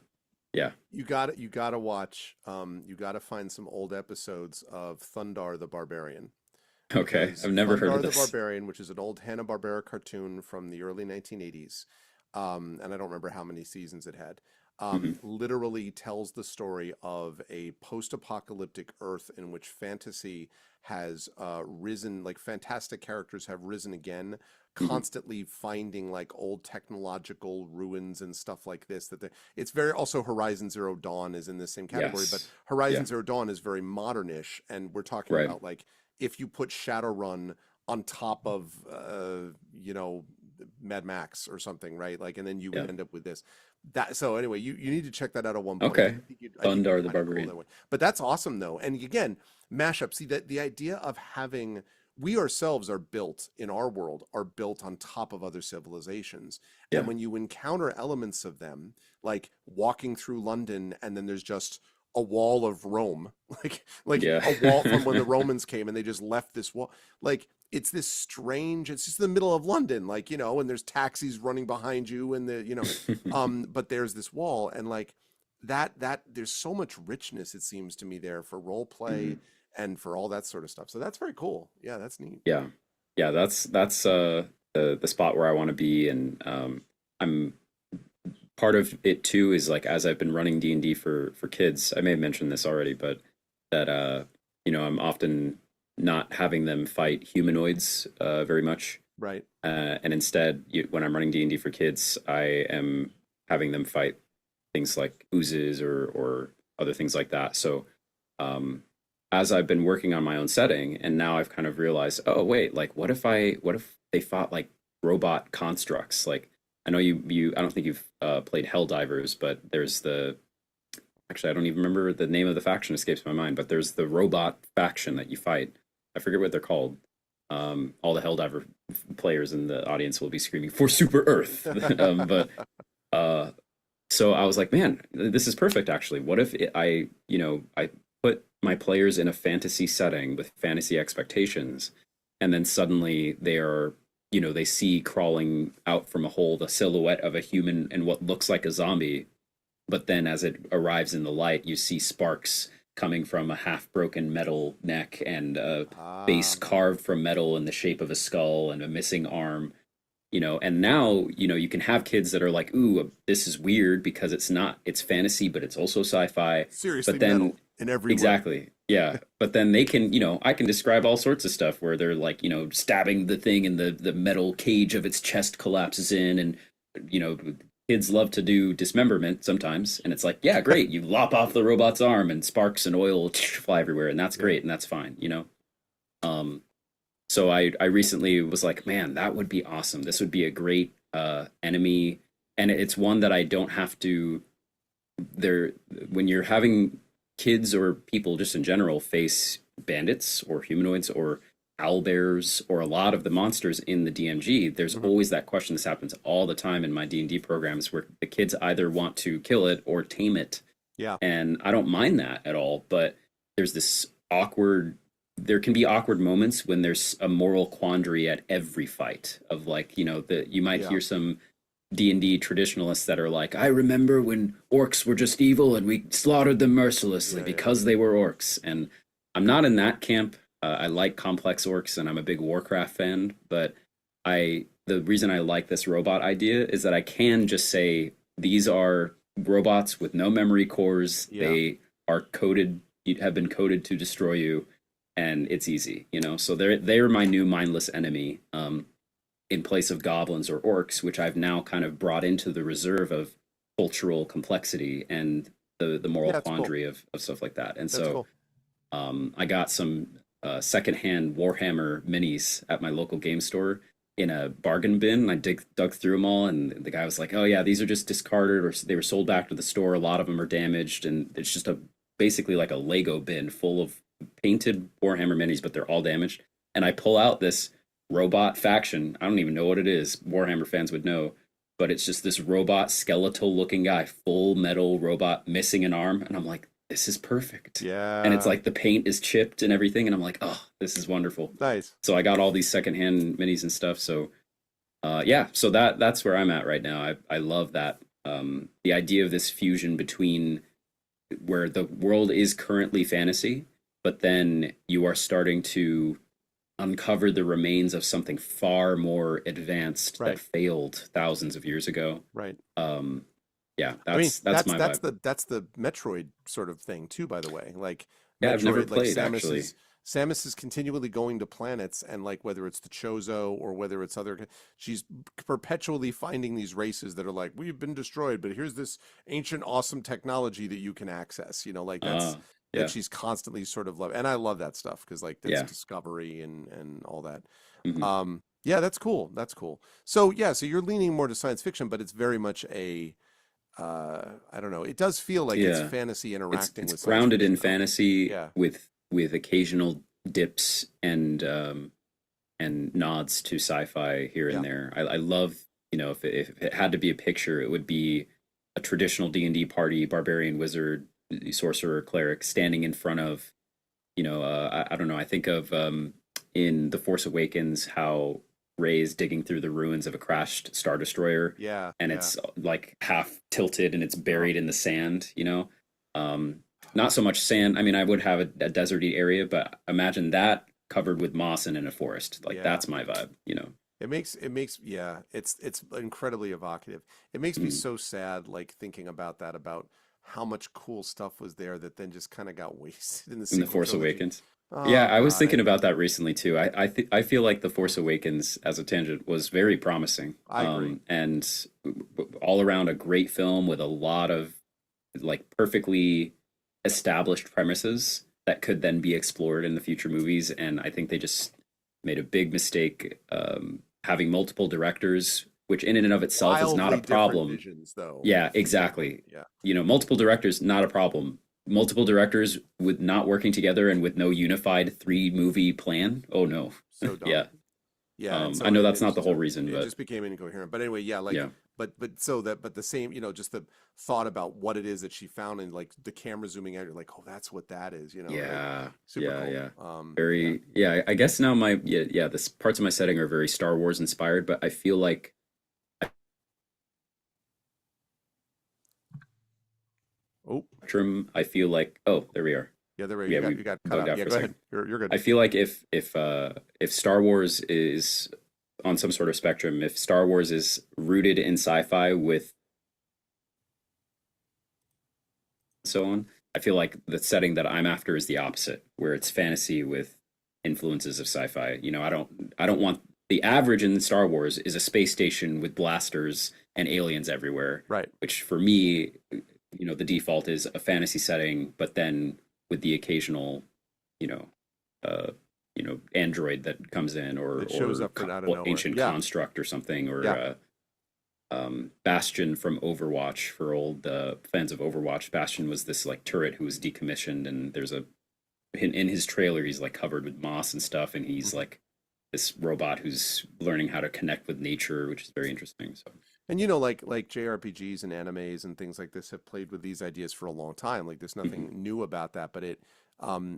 Yeah. you gotta watch. You gotta find some old episodes of Thundar the Barbarian, Okay. because I've never heard of Thundar the this. Barbarian, which is an old Hanna-Barbera cartoon from the early 1980s, and I don't remember how many seasons it had, Hmm. literally tells the story of a post-apocalyptic Earth in which fantasy has risen, like fantastic characters have risen again, Hmm. constantly finding like old technological ruins and stuff like this. It's very, also Horizon Zero Dawn is in the same category, but Yes. Horizon Yeah. Zero Dawn is very modernish, and we're talking Right. about like if you put Shadowrun on top of you know Mad Max or something, right? Like, and then you would Yeah. end up with this. That, so anyway, you need to check that out at one point. Okay. I think you'd Thundar the find it cool that Barbarian. way. But that's awesome though. And again, mashup. See that the idea of having, we ourselves are built in our world are built on top of other civilizations. And Yeah. when you encounter elements of them, like walking through London and then there's just a wall of Rome, like Yeah. a wall from when the Romans came and they just left this wall. Like it's this strange, it's just the middle of London, like, and there's taxis running behind you and but there's this wall, and like that there's so much richness, it seems to me, there for role play Hmm. and for all that sort of stuff. So that's very cool. Yeah, that's neat. Yeah. Yeah. That's the spot where I want to be, and I'm part of it too is like, as I've been running D&D for kids, I may have mentioned this already, but that I'm often not having them fight humanoids very much, Right. and instead, when I'm running D&D for kids, I am having them fight things like oozes or other things like that. So, um, as I've been working on my own setting, and now I've kind of realized, oh wait, like what if they fought like robot constructs. Like I know I don't think you've played Helldivers, but there's the actually I don't even remember the name of the faction, escapes my mind, but there's the robot faction that you fight. I forget what they're called. All the Helldiver players in the audience will be screaming for Super Earth. But uh, so I was like, man, this is perfect. Actually, what if I put my players in a fantasy setting with fantasy expectations, and then suddenly they are, they see crawling out from a hole the silhouette of a human and what looks like a zombie, but then as it arrives in the light, you see sparks coming from a half broken metal neck and a face Ah, carved from metal in the shape of a skull and a missing arm. And now, you can have kids that are like, ooh, this is weird because it's fantasy, but it's also sci-fi. seriously But then, metal in every way. exactly, yeah. But then they can, I can describe all sorts of stuff where they're like, stabbing the thing and the metal cage of its chest collapses in. And, you know, kids love to do dismemberment sometimes. And it's like, yeah, great. You lop off the robot's arm and sparks and oil fly everywhere. And that's Yeah. great. And that's fine. Um, so I recently was like, man, that would be awesome. This would be a great enemy, and it's one that I don't have to. There, when you're having kids or people just in general face bandits or humanoids or owlbears or a lot of the monsters in the DMG, there's Mhm. always that question. This happens all the time in my D&D programs where the kids either want to kill it or tame it, Yeah. and I don't mind that at all. But there's this awkward. There can be awkward moments when there's a moral quandary at every fight of like that you might Yeah. hear some D&D traditionalists that are like, I remember when orcs were just evil and we slaughtered them mercilessly Yeah. Yeah. because they were orcs. And I'm not in that camp. I like complex orcs and I'm a big Warcraft fan, but the reason I like this robot idea is that I can just say these are robots with no memory cores. Yeah. They are coded, have been coded to destroy you, and it's easy. So they're my new mindless enemy. In place of goblins or orcs, which I've now kind of brought into the reserve of cultural complexity and the moral Yeah, that's cool. quandary of stuff like that. And That's so cool. I got some secondhand Warhammer minis at my local game store in a bargain bin. I dug through them all, and the guy was like, "Oh yeah, these are just discarded, or they were sold back to the store. A lot of them are damaged, and it's just basically like a Lego bin full of painted Warhammer minis, but they're all damaged." And I pull out this robot faction. I don't even know what it is. Warhammer fans would know, but it's just this robot skeletal looking guy, full metal robot missing an arm, and I'm like, this is perfect. And it's Yeah. like the paint is chipped and everything, and I'm like, oh, this is wonderful. Nice. So I got all these secondhand minis and stuff. So yeah, so that's where I'm at right now. I love that. The idea of this fusion between where the world is currently fantasy, but then you are starting to uncover the remains of something far more advanced that Right. failed thousands of years ago. Right. Yeah, I mean, that's my vibe. that's the Metroid sort of thing too, by the way. Like Yeah, I've never Metroid, like played actually. Samus is continually going to planets, and like whether it's the Chozo or whether it's other, she's perpetually finding these races that are like, we've been destroyed, but here's this ancient, awesome technology that you can access. Like that's that Yeah, she's constantly sort of love, and I love that stuff because like that's yeah. discovery and all that. Hmm. Yeah, that's cool. That's cool. So yeah, so you're leaning more to science fiction, but it's very much a I don't know. It does feel like it's Yeah. fantasy It's interacting it's with science grounded in fiction, though. fantasy Yeah, with occasional dips and nods to sci-fi here yeah, and there. I love, if it had to be a picture, it would be a traditional D&D party, barbarian, wizard, sorcerer, cleric standing in front of, I don't know. I think of in The Force Awakens how Rey's digging through the ruins of a crashed Star Destroyer, yeah, and yeah. it's like half tilted and it's Uh-huh. buried in the sand. Um, not so much sand. I mean, I would have a deserty area, but imagine that covered with moss and in a forest. Like Yeah. that's my vibe. It makes yeah, it's incredibly evocative. It makes me Mm. so sad like thinking about that about how much cool stuff was there that then just kind of got wasted in the In The sequel Force trilogy. Awakens. Yeah, Oh I was God, thinking about that recently too. I feel like The Force Awakens, as a tangent, was very promising. I agree. And all around a great film with a lot of like perfectly established premises that could then be explored in the future movies. And I think they just made a big mistake having multiple directors, which in and of itself is not a Wildly different problem. visions, though. Yeah, Yeah, exactly. yeah. You know, multiple directors, not a problem. Multiple directors with not working together and with no unified three movie plan. Oh no. So dumb. Yeah. Yeah, and I so know and that's it not the just whole reason, it but just became incoherent. But anyway, yeah, like yeah. but so that but the same, just the thought about what it is that she found and like the camera zooming out, you're like, oh, that's what that is, like Yeah. super Yeah, cool. yeah. Yeah. Very, yeah, I guess now yeah, this parts of my setting are very Star Wars inspired, but I feel like Oh, Spectrum, I feel like, oh, there we are. yeah, there we Yeah, you we got cut bugged out. out Yeah, for a go ahead. second. You're good. I feel like if Star Wars is on some sort of spectrum, if Star Wars is rooted in sci-fi with so on, I feel like the setting that I'm after is the opposite, where it's fantasy with influences of sci-fi. You know, I don't want the average in Star Wars is a space station with blasters and aliens everywhere, Right. which for me, the default is a fantasy setting, but then with the occasional, you know, uh, android that comes in or That shows up from out of nowhere. ancient Yeah. construct or something or Yeah. Bastion from Overwatch for old fans of Overwatch. Bastion was this like turret who was decommissioned, and there's in his trailer he's like covered with moss and stuff, and he's Mhm. like this robot who's learning how to connect with nature, which is very interesting. So And like JRPGs and animes and things like this have played with these ideas for a long time. Like there's mhm. nothing new about that, but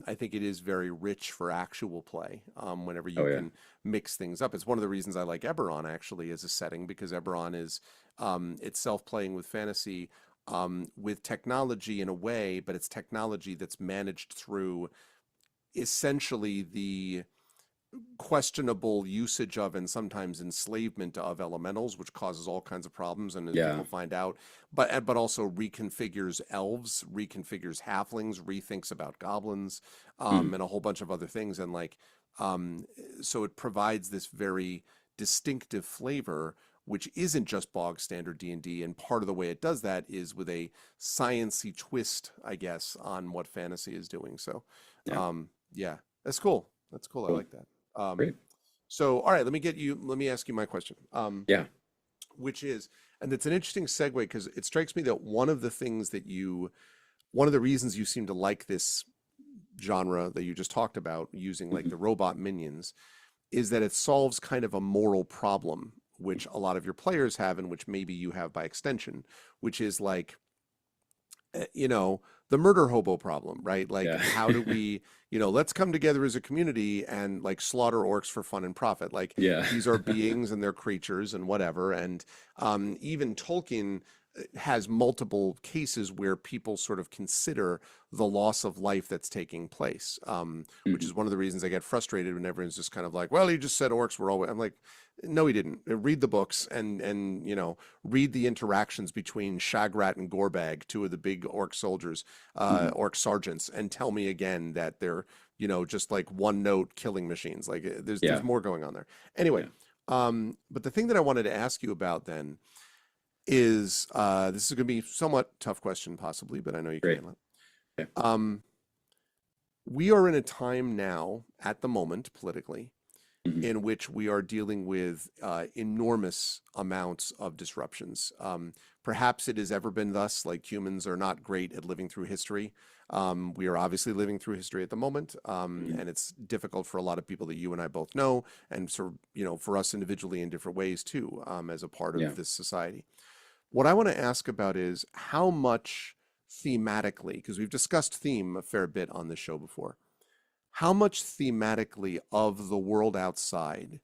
I think it is very rich for actual play. Whenever Oh you yeah, can mix things up, it's one of the reasons I like Eberron actually as a setting because Eberron is itself playing with fantasy, with technology in a way, but it's technology that's managed through essentially the questionable usage of and sometimes enslavement of elementals, which causes all kinds of problems. And as yeah, people find out, but also reconfigures elves, reconfigures halflings, rethinks about goblins, mm, and a whole bunch of other things. And um, so it provides this very distinctive flavor. Which isn't just bog standard D&D, and part of the way it does that is with a sciency twist, I guess, on what fantasy is doing. So, yeah, yeah, that's cool. That's cool. I cool, like that. Um, great, so, all right, let me ask you my question, yeah, which is, and it's an interesting segue because it strikes me that one of the reasons you seem to like this genre that you just talked about using like mhm, the robot minions is that it solves kind of a moral problem, which a lot of your players have and which maybe you have by extension, which is like the murder hobo problem, right? Like, yeah, how do we, let's come together as a community and like slaughter orcs for fun and profit. Like, yeah, these are beings and they're creatures and whatever. And even Tolkien has multiple cases where people sort of consider the loss of life that's taking place, which mhm, is one of the reasons I get frustrated when everyone's just kind of like, well, he just said orcs were always. I'm like, no, he didn't. Read the books and read the interactions between Shagrat and Gorbag, two of the big orc soldiers, mhm, orc sergeants, and tell me again that they're just like one note killing machines. Like there's yeah, more going on there. Anyway, yeah, but the thing that I wanted to ask you about then is this is going to be somewhat tough question possibly, but I know you can great, handle it. yeah, Um, we are in a time now at the moment politically mhm, in which we are dealing with enormous amounts of disruptions. Perhaps it has ever been thus, like humans are not great at living through history. We are obviously living through history at the moment, mhm, and it's difficult for a lot of people that you and I both know, and sort of, for us individually in different ways too, as a part yeah, of this society. What I want to ask about is how much thematically, because we've discussed theme a fair bit on this show before, how much thematically of the world outside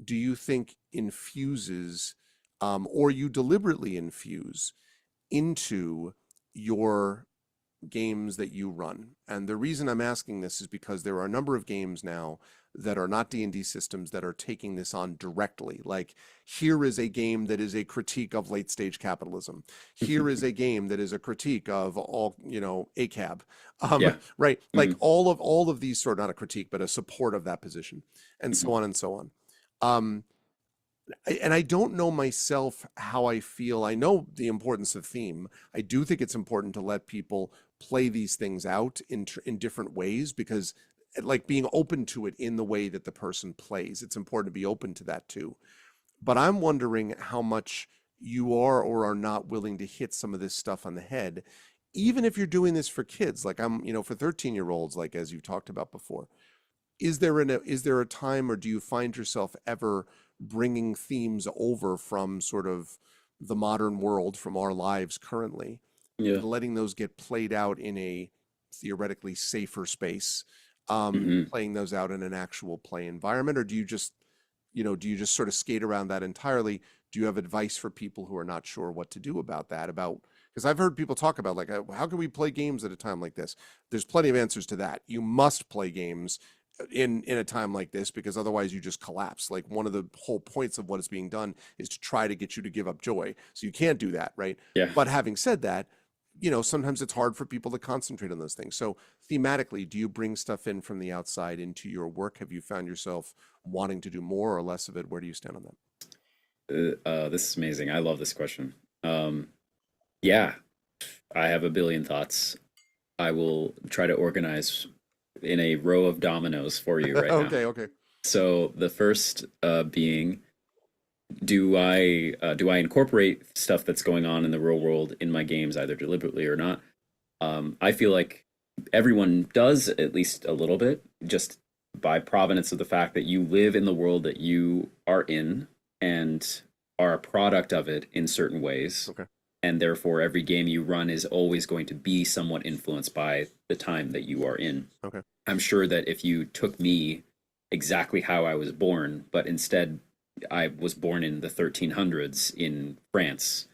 do you think infuses, or you deliberately infuse into your games that you run? And the reason I'm asking this is because there are a number of games now that are not D&D systems that are taking this on directly. Like, here is a game that is a critique of late stage capitalism. Here is a game that is a critique of all, ACAB. yeah, Right? Like mhm, all of these sort of, not a critique, but a support of that position, and so mhm, on and so on. Um, and I don't know myself how I feel. I know the importance of theme. I do think it's important to let people play these things out in different ways because like being open to it in the way that the person plays. It's important to be open to that too. But I'm wondering how much you are or are not willing to hit some of this stuff on the head, even if you're doing this for kids. Like I'm, for 13-year-olds, like as you've talked about before. Is there a time, or do you find yourself ever bringing themes over from sort of the modern world, from our lives currently, Yeah. and letting those get played out in a theoretically safer space, Hmm. playing those out in an actual play environment? Or do you just sort of skate around that entirely? Do you have advice for people who are not sure what to do about that? Because I've heard people talk about, like, how can we play games at a time like this? There's plenty of answers to that. You must play games in a time like this, because otherwise you just collapse. Like, one of the whole points of what is being done is to try to get you to give up joy. So you can't do that, right? Yeah. But having said that, sometimes it's hard for people to concentrate on those things. So thematically, do you bring stuff in from the outside into your work? Have you found yourself wanting to do more or less of it? Where do you stand on that? This is amazing. I love this question. Yeah, I have a billion thoughts. I will try to organize in a row of dominoes for you right now. Okay, okay. So the first being, do I incorporate stuff that's going on in the real world in my games, either deliberately or not? I feel like everyone does, at least a little bit, just by provenance of the fact that you live in the world that you are in and are a product of it in certain ways. Okay. And therefore, every game you run is always going to be somewhat influenced by the time that you are in. Okay. I'm sure that if you took me exactly how I was born, but instead I was born in the 1300s in France,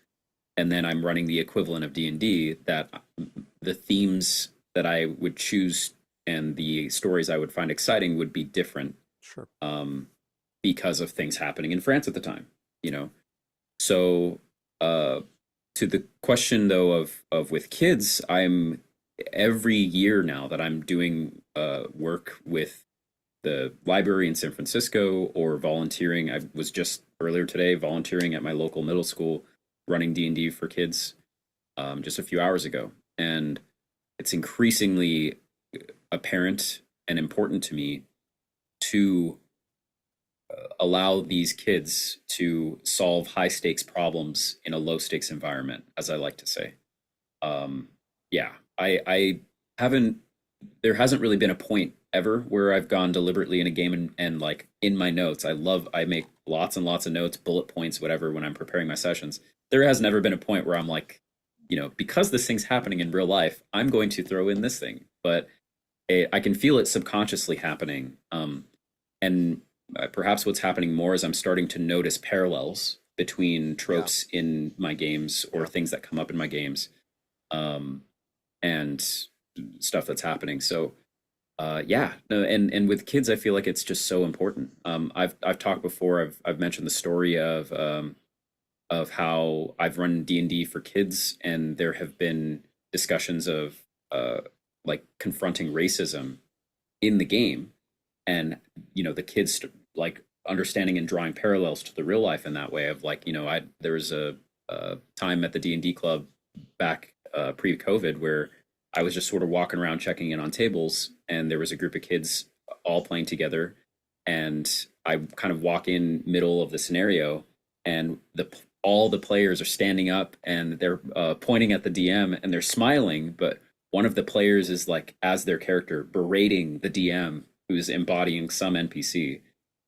and then I'm running the equivalent of D&D, that the themes that I would choose and the stories I would find exciting would be different, Sure. because of things happening in France at the time, you know. So to the question though of with kids, I'm every year now that I'm doing work with the library in San Francisco or volunteering. I was just earlier today volunteering at my local middle school, running D&D for kids, just a few hours ago, and it's increasingly apparent and important to me to allow these kids to solve high stakes problems in a low stakes environment, as I like to say. Yeah, I haven't, there hasn't really been a point ever where I've gone deliberately in a game and like in my notes, I make lots and lots of notes, bullet points, whatever, when I'm preparing my sessions. There has never been a point where I'm like, because this thing's happening in real life, I'm going to throw in this thing, but I can feel it subconsciously happening. And perhaps what's happening more is I'm starting to notice parallels between tropes in my games or things that come up in my games, and stuff that's happening. So, yeah, no, and with kids, I feel like it's just so important. I've talked before. I've mentioned the story of how I've run D&D for kids, and there have been discussions of like confronting racism in the game, and the kids like understanding and drawing parallels to the real life in that way of like, there was a time at the D&D club back pre-COVID where I was just sort of walking around checking in on tables, and there was a group of kids all playing together, and I kind of walk in middle of the scenario, and all the players are standing up and they're pointing at the DM and they're smiling, but one of the players is like, as their character, berating the DM who's embodying some NPC,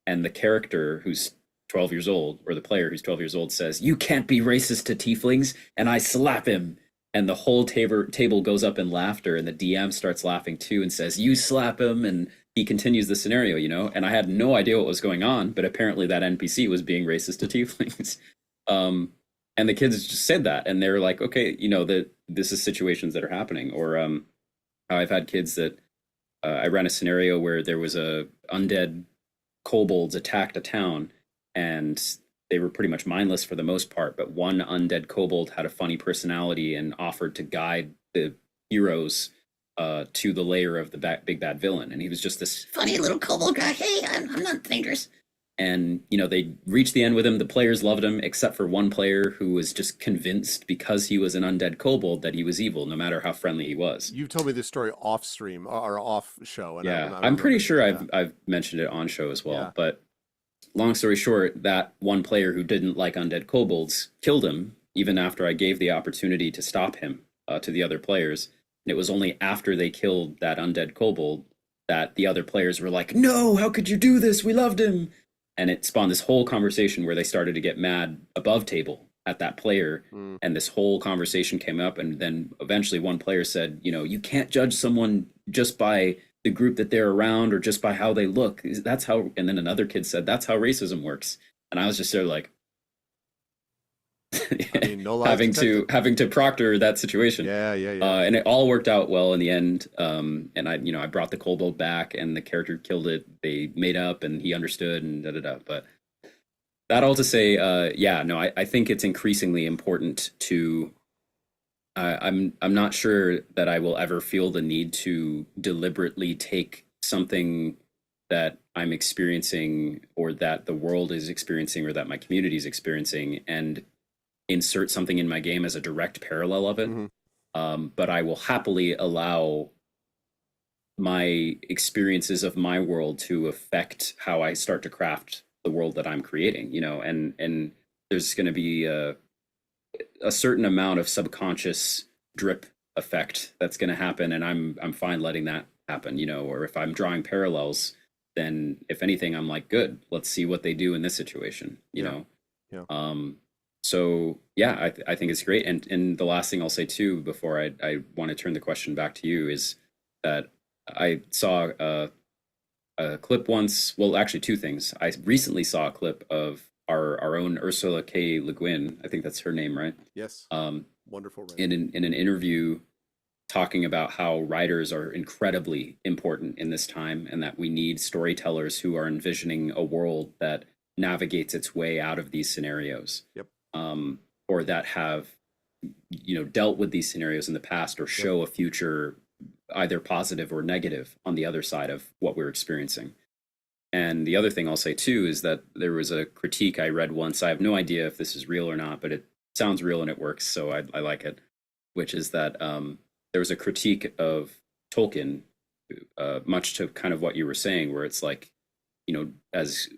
and the character who's 12 years old, or the player who's 12 years old, says, "You can't be racist to tieflings," and I slap him. And the whole table goes up in laughter, and the DM starts laughing too and says, "You slap him," and he continues the scenario, and I had no idea what was going on, but apparently that NPC was being racist to tieflings. And the kids just said that, and they're like, okay, that this is situations that are happening. Or I've had kids that I ran a scenario where there was a undead kobolds attacked a town, and they were pretty much mindless for the most part, but one undead kobold had a funny personality and offered to guide the heroes to the lair of the big bad villain, and he was just this funny little kobold guy. "Hey, I'm not dangerous." And they reached the end with him. The players loved him, except for one player who was just convinced because he was an undead kobold that he was evil, no matter how friendly he was. You've told me this story off stream or off show, and Yeah, I I'm remember pretty this. sure Yeah, I've mentioned it on show as well. yeah. But long story short, that one player who didn't like undead kobolds killed him even after I gave the opportunity to stop him to the other players. And it was only after they killed that undead kobold that the other players were like, "No, how could you do this? We loved him." And it spawned this whole conversation where they started to get mad above table at that player. Mm. And this whole conversation came up. And then eventually one player said, you can't judge someone just by the group that they're around or just by how they look. That's how. And then another kid said, "That's how racism works." And I was just there like, I mean, no lies detected. having to proctor that situation. Yeah, yeah, yeah. And it all worked out well in the end. And I brought the kobold back, and the character killed it. They made up, and he understood, and da da da. But that all to say, yeah, no, I think it's increasingly important to. I'm not sure that I will ever feel the need to deliberately take something that I'm experiencing, or that the world is experiencing, or that my community is experiencing, and insert something in my game as a direct parallel of it. But I will happily allow my experiences of my world to affect how I start to craft the world that I'm creating, and there's going to be a certain amount of subconscious drip effect that's going to happen, and I'm fine letting that happen, or if I'm drawing parallels, then if anything, I'm like, good, let's see what they do in this situation, know. Yeah. So yeah, I think it's great. And the last thing I'll say too, before I want to turn the question back to you, is that I saw a clip once. Well, actually, two things. I recently saw a clip of our own Ursula K. Le Guin. I think that's her name, right? Yes. Wonderful. Writer. In an interview, talking about how writers are incredibly important in this time, and that we need storytellers who are envisioning a world that navigates its way out of these scenarios. Yep. Or that have dealt with these scenarios in the past, or show a future either positive or negative on the other side of what we're experiencing. And the other thing I'll say too is that there was a critique I read once. I have no idea if this is real or not, but it sounds real and it works, so I like it. Which is that there was a critique of Tolkien, much to kind of what you were saying, where it's like, as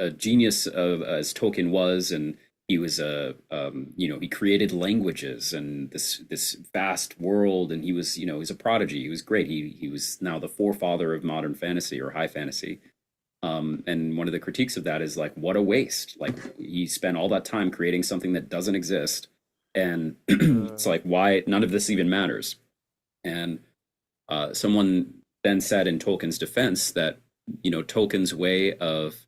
a genius as Tolkien was, and he was he created languages and this vast world, and he was he's a prodigy. He was great. He was now the forefather of modern fantasy, or high fantasy. And one of the critiques of that is like, what a waste. Like, he spent all that time creating something that doesn't exist, and it's like, why none of this even matters. And someone then said in Tolkien's defense that Tolkien's way of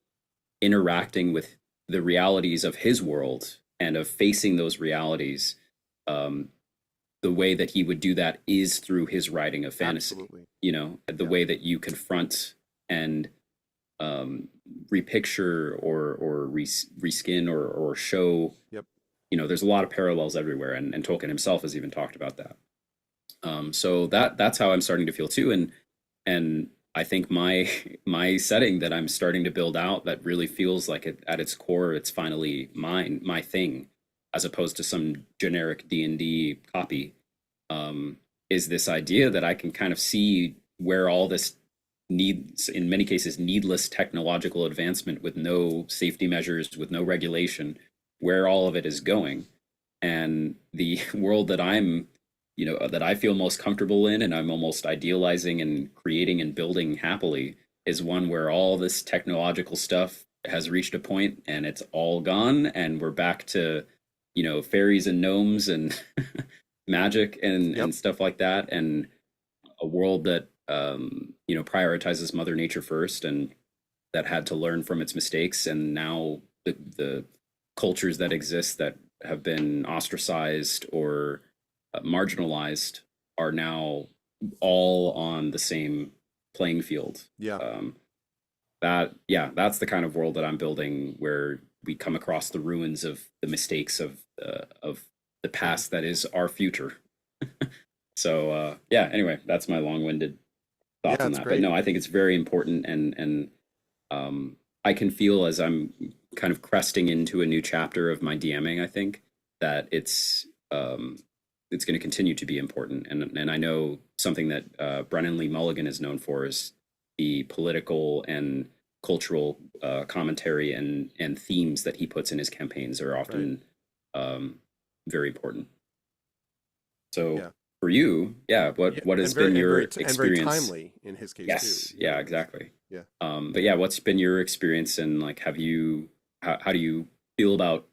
interacting with the realities of his world and of facing those realities, the way that he would do that is through his writing of fantasy. Absolutely. The way that you confront and repicture or reskin or show. Yep. There's a lot of parallels everywhere, and Tolkien himself has even talked about that. So that's how I'm starting to feel too, and I think my setting that I'm starting to build out, that really feels like at its core, it's finally my thing, as opposed to some generic D&D copy, is this idea that I can kind of see where all this in many cases, needless technological advancement with no safety measures, with no regulation, where all of it is going. And the world that that I feel most comfortable in, and I'm almost idealizing and creating and building happily, is one where all this technological stuff has reached a point and it's all gone, and we're back to fairies and gnomes and magic and stuff like that, and a world that prioritizes Mother Nature first, and that had to learn from its mistakes. And now the cultures that exist that have been ostracized or marginalized are now all on the same playing field. That's the kind of world that I'm building, where we come across the ruins of the mistakes of the past that is our future. So anyway, that's my long-winded thoughts on that. Great. But no, I think it's very important, and I can feel as I'm kind of cresting into a new chapter of my DMing, I think that it's going to continue to be important. And I know something that Brennan Lee Mulligan is known for is the political and cultural commentary and themes that he puts in his campaigns are Right. often um, very important. So Yeah. for you, yeah, Yeah. what has been your And very experience? timely in his case too. Yes, You yeah, know, it's, exactly. yeah. But yeah, what's been your experience and like how do you feel about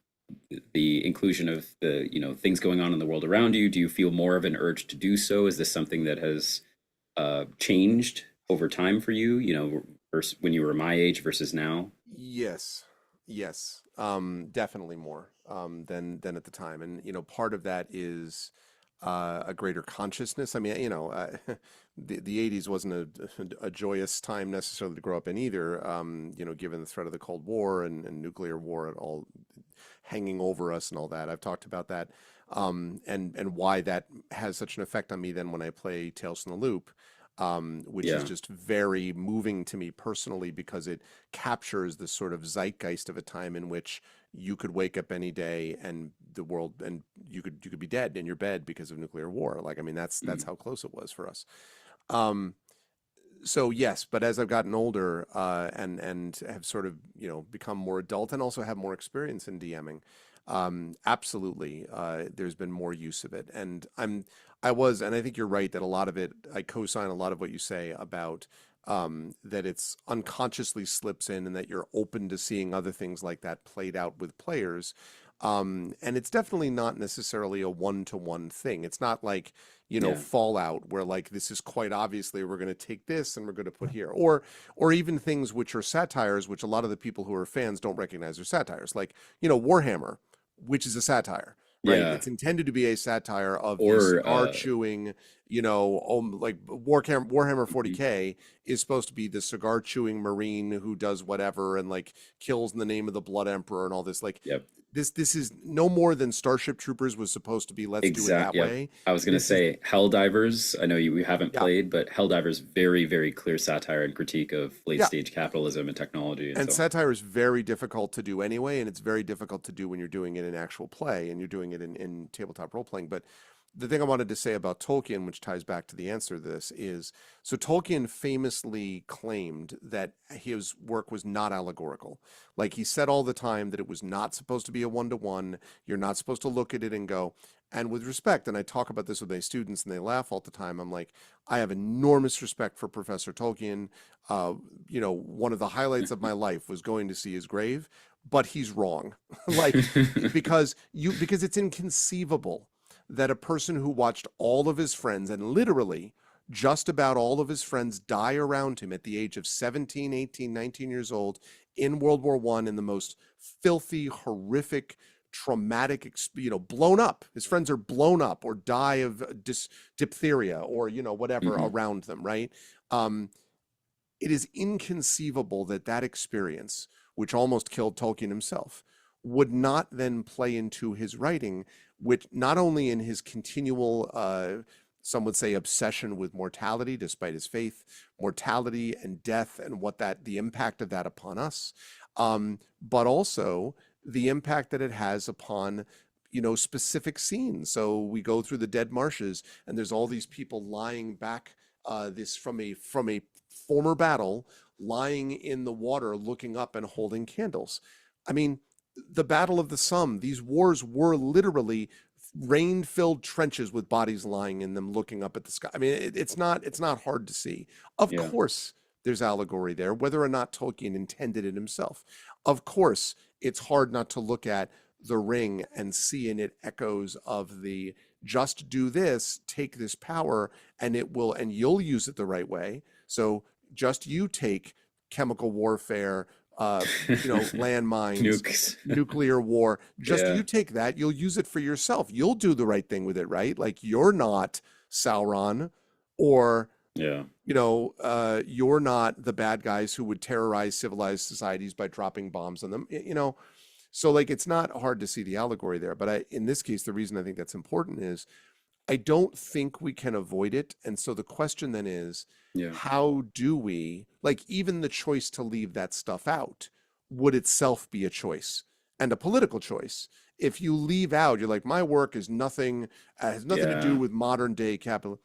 the inclusion of the, things going on in the world around you? Do you feel more of an urge to do so? Is this something that has changed over time for you, versus when you were my age versus now? Yes. Yes. Definitely more than at the time. And part of that is a greater consciousness. I mean, the 80s wasn't a joyous time necessarily to grow up in either. Given the threat of the Cold War and nuclear war and all hanging over us and all that. I've talked about that, and why that has such an effect on me then when I play Tales from the Loop, which is Yeah. just very moving to me personally because it captures the sort of zeitgeist of a time in which you could wake up any day and the world and you could be dead in your bed because of nuclear war. Like, I mean, that's Mhm. how close it was for us. Um, so yes, but as I've gotten older, and have sort of become more adult and also have more experience in DMing, absolutely, there's been more use of it, and and I think you're right that a lot of it, I co-sign a lot of what you say about that it's unconsciously slips in, and that you're open to seeing other things like that played out with players. And it's definitely not necessarily a one-to-one thing. It's not like Yeah. Fallout, where like this is quite obviously we're going to take this and we're going to put here, or even things which are satires, which a lot of the people who are fans don't recognize are satires, like Warhammer, which is a satire, right? Yeah. It's intended to be a satire of the Or cigar chewing, like Warhammer mhm. 40K is supposed to be the cigar chewing Marine who does whatever and like kills in the name of the Blood Emperor and all this. Like Yep. this is no more than Starship Troopers was supposed to be. Let's do it that Yep. way. I was gonna This is say Helldivers. I know we haven't Yeah, played, but Helldivers very, very clear satire and critique of late yeah. stage capitalism and technology and And so on. satire is very difficult to do anyway, and it's very difficult to do when you're doing it in actual play and you're doing it in tabletop role playing. But the thing I wanted to say about Tolkien, which ties back to the answer to this, is so Tolkien famously claimed that his work was not allegorical. Like he said all the time that it was not supposed to be a one-to-one. You're not supposed to look at it and go. And with respect, and I talk about this with my students and they laugh all the time, I'm like, I have enormous respect for Professor Tolkien. Uh, one of the highlights of my life was going to see his grave, but he's wrong. Like because it's inconceivable that a person who watched all of his friends and literally just about all of his friends die around him at the age of 17, 18, 19 years old in World War I in the most filthy, horrific, traumatic, blown up. His friends are blown up or die of diphtheria or, whatever Hmm. around them, right? Um, it is inconceivable that that experience, which almost killed Tolkien himself, would not then play into his writing, which not only in his continual, some would say, obsession with mortality, despite his faith, mortality and death, and the impact of that upon us, but also the impact that it has upon specific scenes. So we go through the dead marshes, and there's all these people lying back, this from a former battle, lying in the water, looking up and holding candles. I mean, the Battle of the Somme, these wars were literally rain-filled trenches with bodies lying in them, looking up at the sky. I mean, it's not hard to see. Of Yeah. course, there's allegory there, whether or not Tolkien intended it himself. Of course, it's hard not to look at the ring and see in it echoes of the just do this, take this power, and you'll use it the right way. So just you take chemical warfare, landmines, Nukes. nuclear war. Just Yeah. you take that, you'll use it for yourself. You'll do the right thing with it, right? Like you're not Sauron, or Yeah. you're not the bad guys who would terrorize civilized societies by dropping bombs on them. So like it's not hard to see the allegory there. But in this case, the reason I think that's important is I don't think we can avoid it. And so the question then is, Yeah. how do we, like, even the choice to leave that stuff out? would itself be a choice and a political choice. If you leave out, you're like, my work is nothing, has nothing to do Yeah. with modern day capital.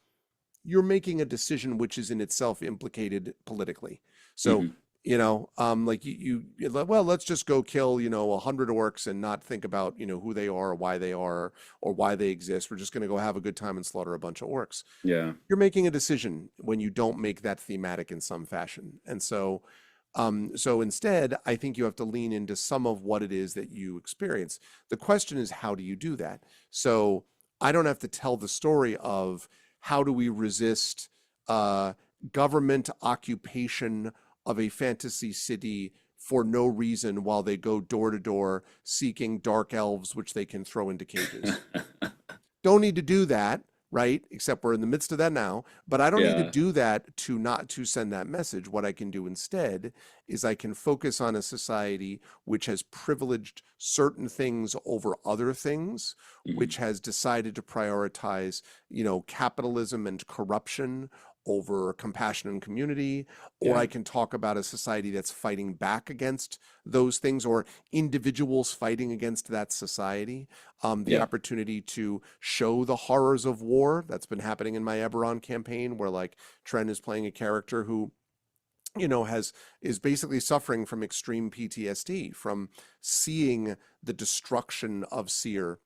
You're making a decision which is in itself implicated politically. So, Hmm. like you're like, well, let's just go kill, 100 orcs and not think about, who they are or why they are or why they exist. We're just going to go have a good time and slaughter a bunch of orcs. Yeah. You're making a decision when you don't make that thematic in some fashion. And so instead, I think you have to lean into some of what it is that you experience. The question is, how do you do that? So I don't have to tell the story of how do we resist uh, government occupation of a fantasy city for no reason while they go door to door seeking dark elves which they can throw into cages. Don't need to do that, right? Except we're in the midst of that now. But I don't need to Yeah. do that to not to send that message. What I can do instead is I can focus on a society which has privileged certain things over other things, which Hmm. has decided to prioritize, capitalism and corruption over compassion and community, or I Yeah. can talk about a society that's fighting back against those things or individuals fighting against that society. The Yeah. opportunity to show the horrors of war that's been happening in my Eberron campaign, where like Tren is playing a character who has is basically suffering from extreme PTSD from seeing the destruction of Seer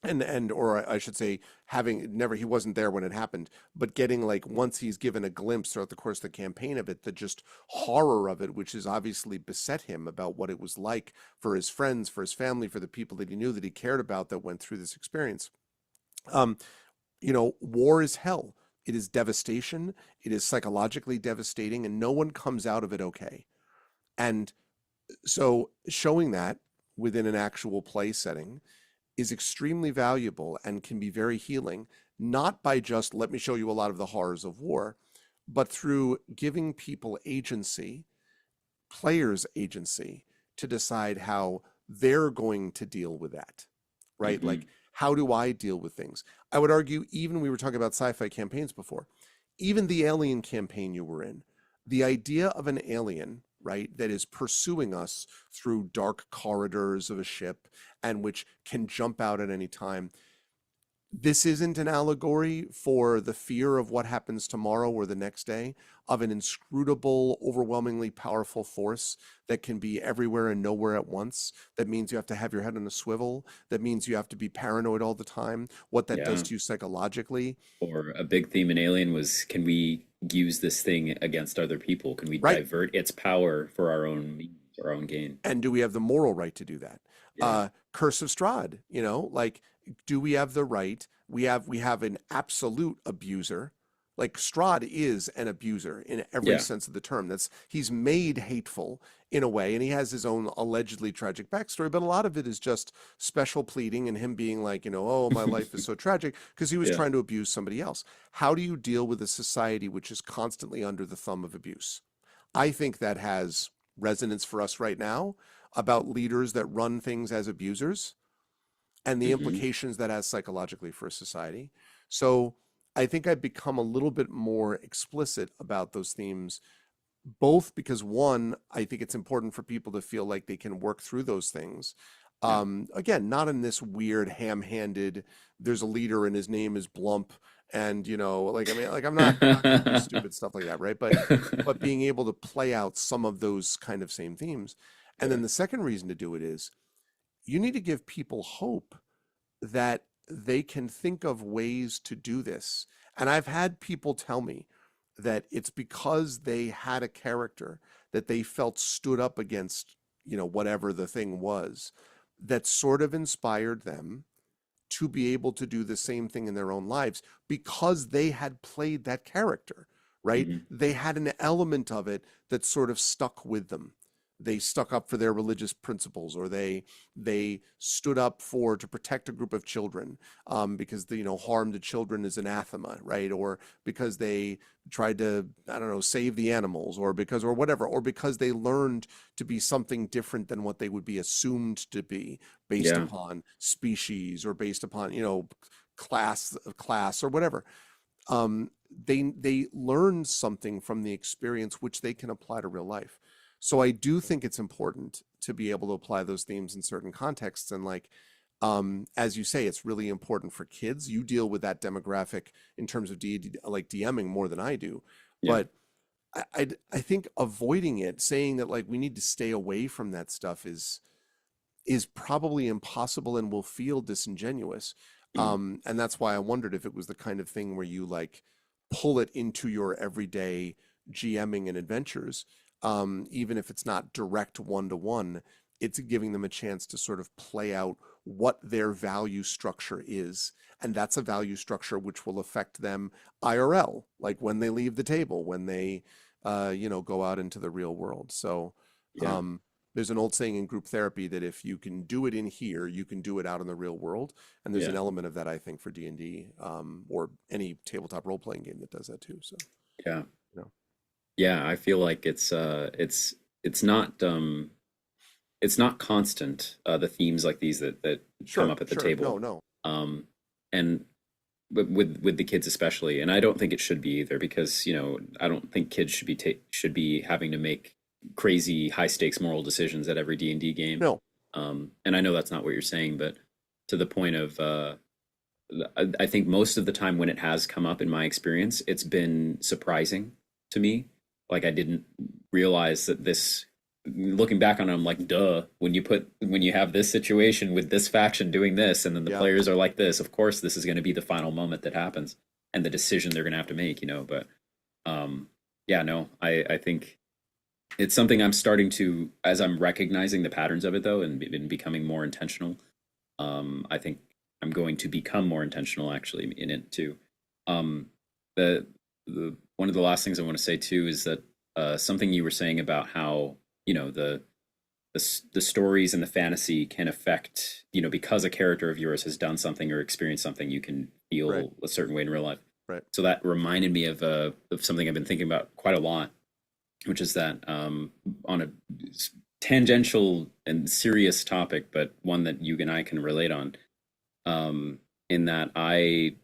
and or I should say having never he wasn't there when it happened, but getting like once he's given a glimpse throughout the course of the campaign of it, the just horror of it, which has obviously beset him about what it was like for his friends, for his family, for the people that he knew that he cared about that went through this experience. um War is hell. It is devastation. It is psychologically devastating, and no one comes out of it okay. And so showing that within an actual play setting is extremely valuable and can be very healing, not by just let me show you a lot of the horrors of war, but through giving people agency, players agency, to decide how they're going to deal with that, right? Like, Hmm. how do I deal with things? I would argue, even we were talking about sci fi campaigns before, even the alien campaign you were in, the idea of an alien, right, that is pursuing us through dark corridors of a ship and which can jump out at any time. This isn't an allegory for the fear of what happens tomorrow or the next day, of an inscrutable, overwhelmingly powerful force that can be everywhere and nowhere at once. That means you have to have your head on a swivel. That means you have to be paranoid all the time. What that does Yeah. to you psychologically. Or a big theme in Alien was, can we use this thing against other people? Can we Right. divert its power for our own means, our own gain? And do we have the moral right to do that? Yeah. Curse of Strahd, like, do we have the right? We have an absolute abuser. Like Strahd is an abuser in every Yeah. sense of the term. That's he's made hateful in a way, and he has his own allegedly tragic backstory, but a lot of it is just special pleading and him being like, oh, my life is so tragic because he was Yeah. trying to abuse somebody else. How do you deal with a society which is constantly under the thumb of abuse? I think that has resonance for us right now about leaders that run things as abusers and the Hmm. implications that has psychologically for society. So I think I've become a little bit more explicit about those themes, both because one, I think it's important for people to feel like they can work through those things. Yeah. Again, not in this weird ham-handed, there's a leader and his name is Blump. And like I mean, like I'm not gonna do stupid stuff like that, right? But being able to play out some of those kind of same themes. And Yeah. then the second reason to do it is you need to give people hope that they can think of ways to do this. And I've had people tell me that it's because they had a character that they felt stood up against, whatever the thing was, that sort of inspired them to be able to do the same thing in their own lives because they had played that character, right? Hmm. They had an element of it that sort of stuck with them. They stuck up for their religious principles, or they stood up for to protect a group of children, because the harm to children is anathema, right? Or because they tried to, I don't know, save the animals, or because or whatever, or because they learned to be something different than what they would be assumed to be based Yeah. upon species or based upon class or whatever. They learn something from the experience which they can apply to real life. So I do think it's important to be able to apply those themes in certain contexts. And like, as you say, it's really important for kids. You deal with that demographic in terms of like DMing more than I do. Yeah. But I think avoiding it, saying that like we need to stay away from that stuff is probably impossible and will feel disingenuous. Mm. And that's why I wondered if it was the kind of thing where you like pull it into your everyday GMing and adventures, even if it's not direct one to one, it's giving them a chance to sort of play out what their value structure is. And that's a value structure which will affect them IRL, like when they leave the table, when they, go out into the real world. So, Yeah. um, there's an old saying in group therapy that if you can do it in here, you can do it out in the real world. And there's Yeah. an element of that, I think, for D&D, or any tabletop role-playing game that does that too. So, Yeah. you know, Yeah. I feel like it's it's not constant, the themes like these that come sure, up at the sure. No, table. no. Um, and with the kids especially, and I don't think it should be either, because I don't think kids should be having to make crazy high stakes moral decisions at every D&D game. No. And I know that's not what you're saying, but to the point of I think most of the time when it has come up in my experience, it's been surprising to me. Like I didn't realize that this. Looking back on it, I'm like, duh. When you have this situation with this faction doing this, and then the Yeah. players are like this, of course this is going to be the final moment that happens, and the decision they're going to have to make. But yeah, no, I think it's something I'm starting to, as I'm recognizing the patterns of it though, and becoming more intentional. I think I'm going to become more intentional actually in it too. Um, the one of the last things I want to say too is that something you were saying about how the stories and the fantasy can affect, because a character of yours has done something or experienced something, you can Right. feel a certain way in real life. Right. So that reminded me of something I've been thinking about quite a lot, which is that on a tangential and serious topic, but one that you and I can relate on. In that I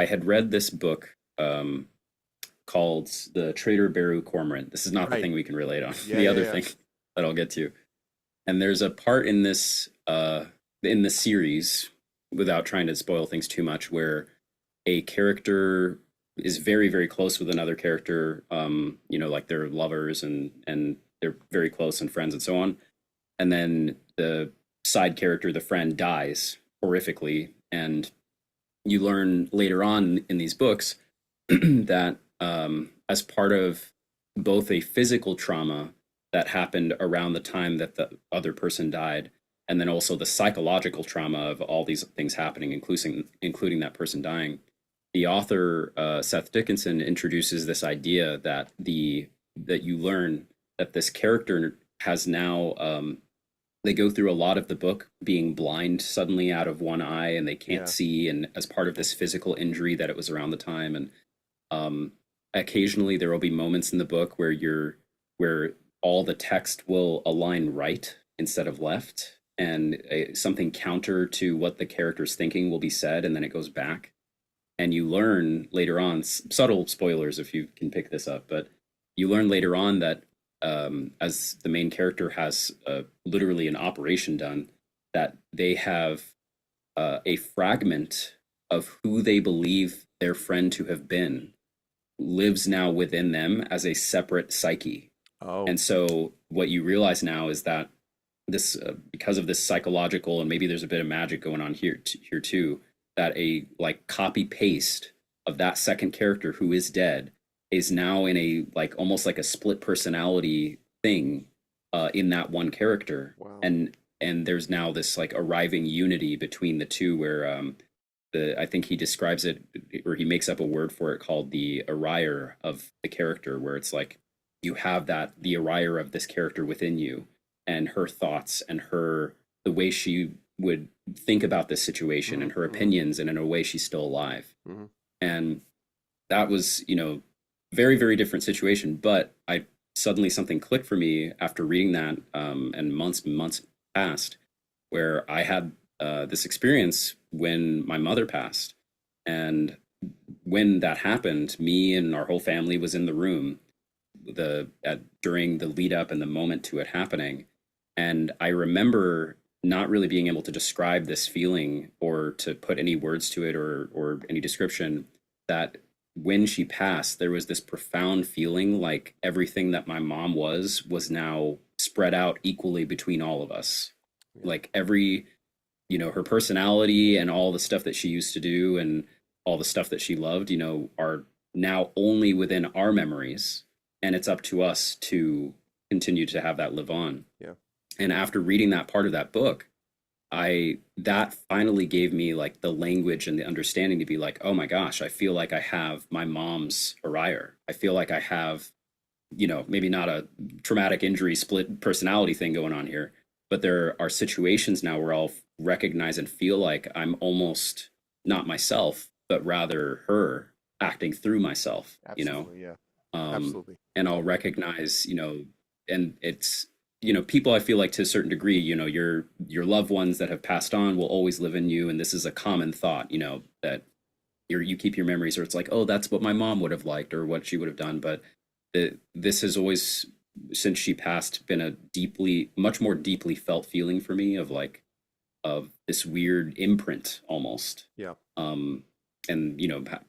had read this book called The Trader Beru Cormorant. This is not the Right. thing we can relate on. Yeah, The yeah, other yeah. thing that I'll get to. And there's a part in the series, without trying to spoil things too much, where a character is very, very close with another character, like they're lovers and they're very close and friends and so on. And then the side character, the friend, dies horrifically. And you learn later on in these books that as part of both a physical trauma that happened around the time that the other person died, and then also the psychological trauma of all these things happening, including that person dying. The author Seth Dickinson introduces this idea that you learn that this character has now they go through a lot of the book being blind suddenly out of one eye and they can't Yeah. see, and as part of this physical injury that it was around the time. And occasionally there will be moments in the book where all the text will align right instead of left, and something counter to what the character's thinking will be said, and then it goes back. And you learn later on, subtle spoilers if you can pick this up, but you learn later on that as the main character has literally an operation done, that they have a fragment of who they believe their friend to have been lives now within them as a separate psyche. Oh, And so what you realize now is that this because of this psychological, and maybe there's a bit of magic going on here too, that a like copy paste of that second character who is dead is now in a like almost like a split personality thing in that one character. wow. And there's now this like arriving unity between the two, where the I think he describes it, or he makes up a word for it called the arrière of the character, where it's like you have the arrière of this character within you, and her thoughts and the way she would think about this situation Mm-hmm, and her mm-hmm, opinions, and in a way she's still alive. mm-hmm. And that was, very, very different situation. But I suddenly something clicked for me after reading that, and months passed, where I had this experience when my mother passed. And when that happened, me and our whole family was in the room, during the lead up and the moment to it happening. And I remember not really being able to describe this feeling or to put any words to it or any description, that when she passed, there was this profound feeling like everything that my mom was now spread out equally between all of us. Yeah. Like every, her personality and all the stuff that she used to do and all the stuff that she loved, are now only within our memories. And it's up to us to continue to have that live on. Yeah. And after reading that part of that book, that finally gave me like the language and the understanding to be like, oh my gosh, I feel like I have my mom's Oriar. I feel like I have, maybe not a traumatic injury split personality thing going on here, but there are situations now where I'll recognize and feel like I'm almost not myself, but rather her acting through myself, Absolutely. Yeah. um, Absolutely. and I'll recognize, and it's, people I feel like to a certain degree, your loved ones that have passed on will always live in you, and this is a common thought, that you keep your memories, or it's like, oh, that's what my mom would have liked or what she would have done, but this has always, since she passed, been a much more deeply felt feeling for me of like of this weird imprint almost. Yeah. And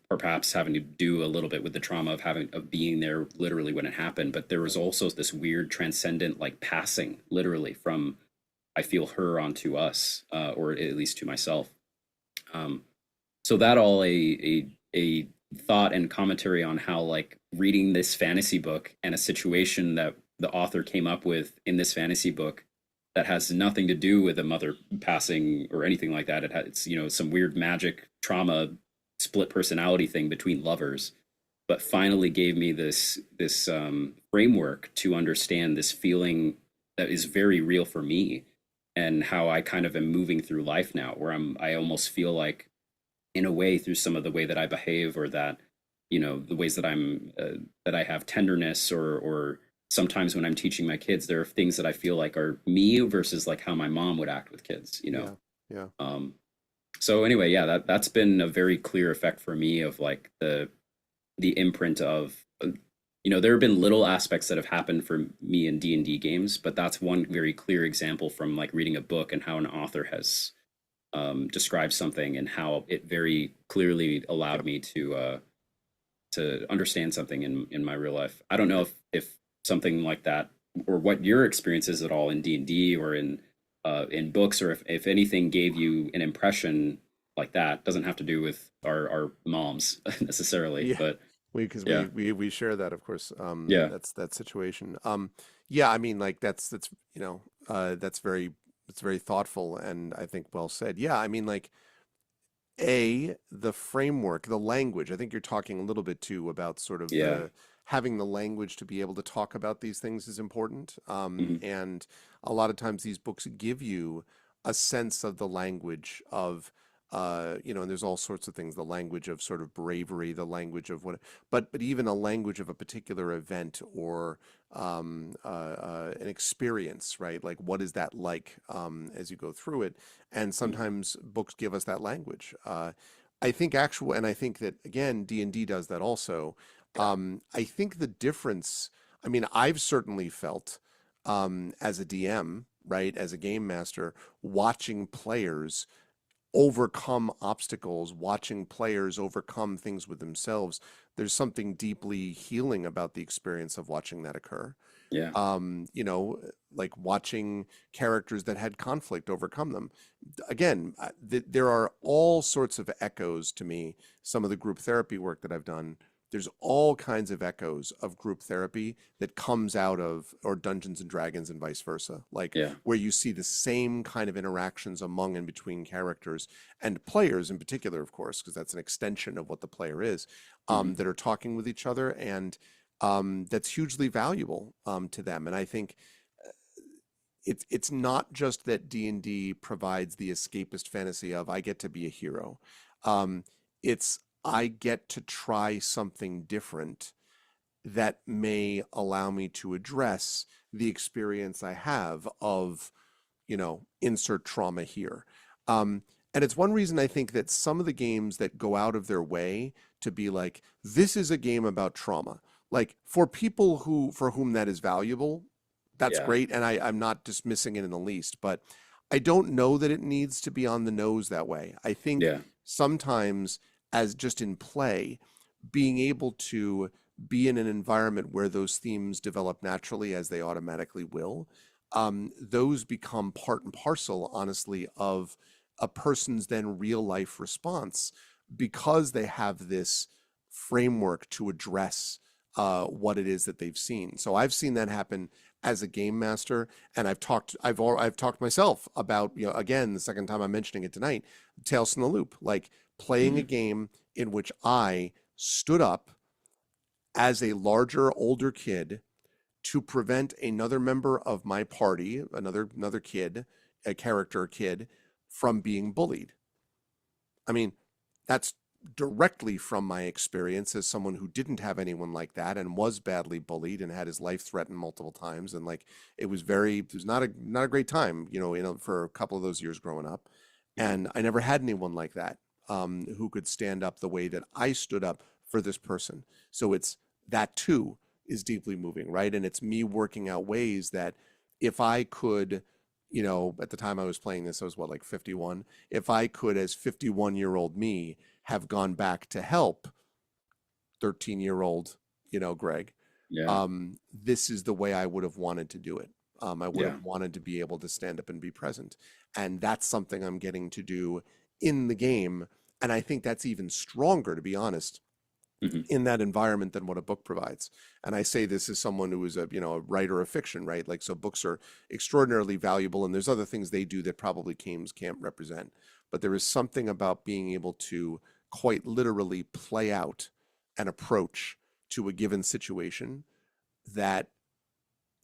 perhaps having to do a little bit with the trauma of being there literally when it happened, but there was also this weird transcendent like passing literally from I feel her onto us, or at least to myself. So that all a thought and commentary on how like reading this fantasy book and a situation that the author came up with in this fantasy book that has nothing to do with a mother passing or anything like that. It's some weird magic trauma split personality thing between lovers, but finally gave me this framework to understand this feeling that is very real for me, and how I kind of am moving through life now, where I almost feel like, in a way, through some of the way that I behave, or that the ways that that I have tenderness, or sometimes when I'm teaching my kids, there are things that I feel like are me versus like how my mom would act with kids. Yeah. Yeah. So anyway, yeah, that's been a very clear effect for me of like the imprint of there have been little aspects that have happened for me in D&D games, but that's one very clear example from like reading a book and how an author has described something and how it very clearly allowed me to understand something in my real life. I don't know if something like that, or what your experience is at all in D&D or in books, or if anything gave you an impression like that. Doesn't have to do with our moms necessarily, Yeah. but Because yeah, we share that, of course. yeah, That's that situation. Yeah, I mean, like that's that's very thoughtful and I think well said. Yeah, I mean, like the framework, the language. I think you're talking a little bit too about sort of yeah, the having the language to be able to talk about these things is important. hmm, And a lot of times these books give you a sense of the language of, and there's all sorts of things, the language of sort of bravery, the language of what, but even a language of a particular event or an experience, right? Like what is that like as you go through it? And hmm, sometimes books give us that language. I think actual, and I think that again, D&D does that also. I think the difference, I mean, I've certainly felt as a DM, right, as a game master, watching players overcome obstacles, watching players overcome things with themselves. There's something deeply healing about the experience of watching that occur. yeah, You know, like watching characters that had conflict overcome them. Again, there are all sorts of echoes to me. Some of the group therapy work that I've done, there's all kinds of echoes of group therapy that comes out of, or Dungeons and Dragons and vice versa, like yeah, where you see the same kind of interactions among and between characters and players in particular, of course, because that's an extension of what the player is, hmm, that are talking with each other. And that's hugely valuable to them. And I think it's not just that D&D provides the escapist fantasy of I get to be a hero. It's I get to try something different that may allow me to address the experience I have of, insert trauma here. And it's one reason I think that some of the games that go out of their way to be like, this is a game about trauma. Like for people for whom that is valuable, that's Yeah. great, and I'm not dismissing it in the least, but I don't know that it needs to be on the nose that way. I think Yeah. sometimes, as just in play, being able to be in an environment where those themes develop naturally as they automatically will, those become part and parcel, honestly, of a person's then real life response because they have this framework to address what it is that they've seen. So I've seen that happen as a game master, and I've talked myself about, again, the second time I'm mentioning it tonight, Tales from the Loop, like playing a Hmm. game in which I stood up as a larger, older kid to prevent another member of my party, another kid, a character kid, from being bullied. I mean, that's directly from my experience as someone who didn't have anyone like that and was badly bullied and had his life threatened multiple times, and like it was not a great time, for a couple of those years growing up. Hmm. And I never had anyone like that, who could stand up the way that I stood up for this person. So it's that too is deeply moving, right? And it's me working out ways that if I could, at the time I was playing this, I was what, like 51? If I could, as 51-year-old me, have gone back to help 13-year-old, Greg, Yeah. this is the way I would have wanted to do it. I would Yeah. have wanted to be able to stand up and be present. And that's something I'm getting to do in the game. And I think that's even stronger, to be honest, Hmm. in that environment than what a book provides. And I say this as someone who is a writer of fiction, right? Like, so books are extraordinarily valuable, and there's other things they do that probably games can't represent. But there is something about being able to quite literally play out an approach to a given situation that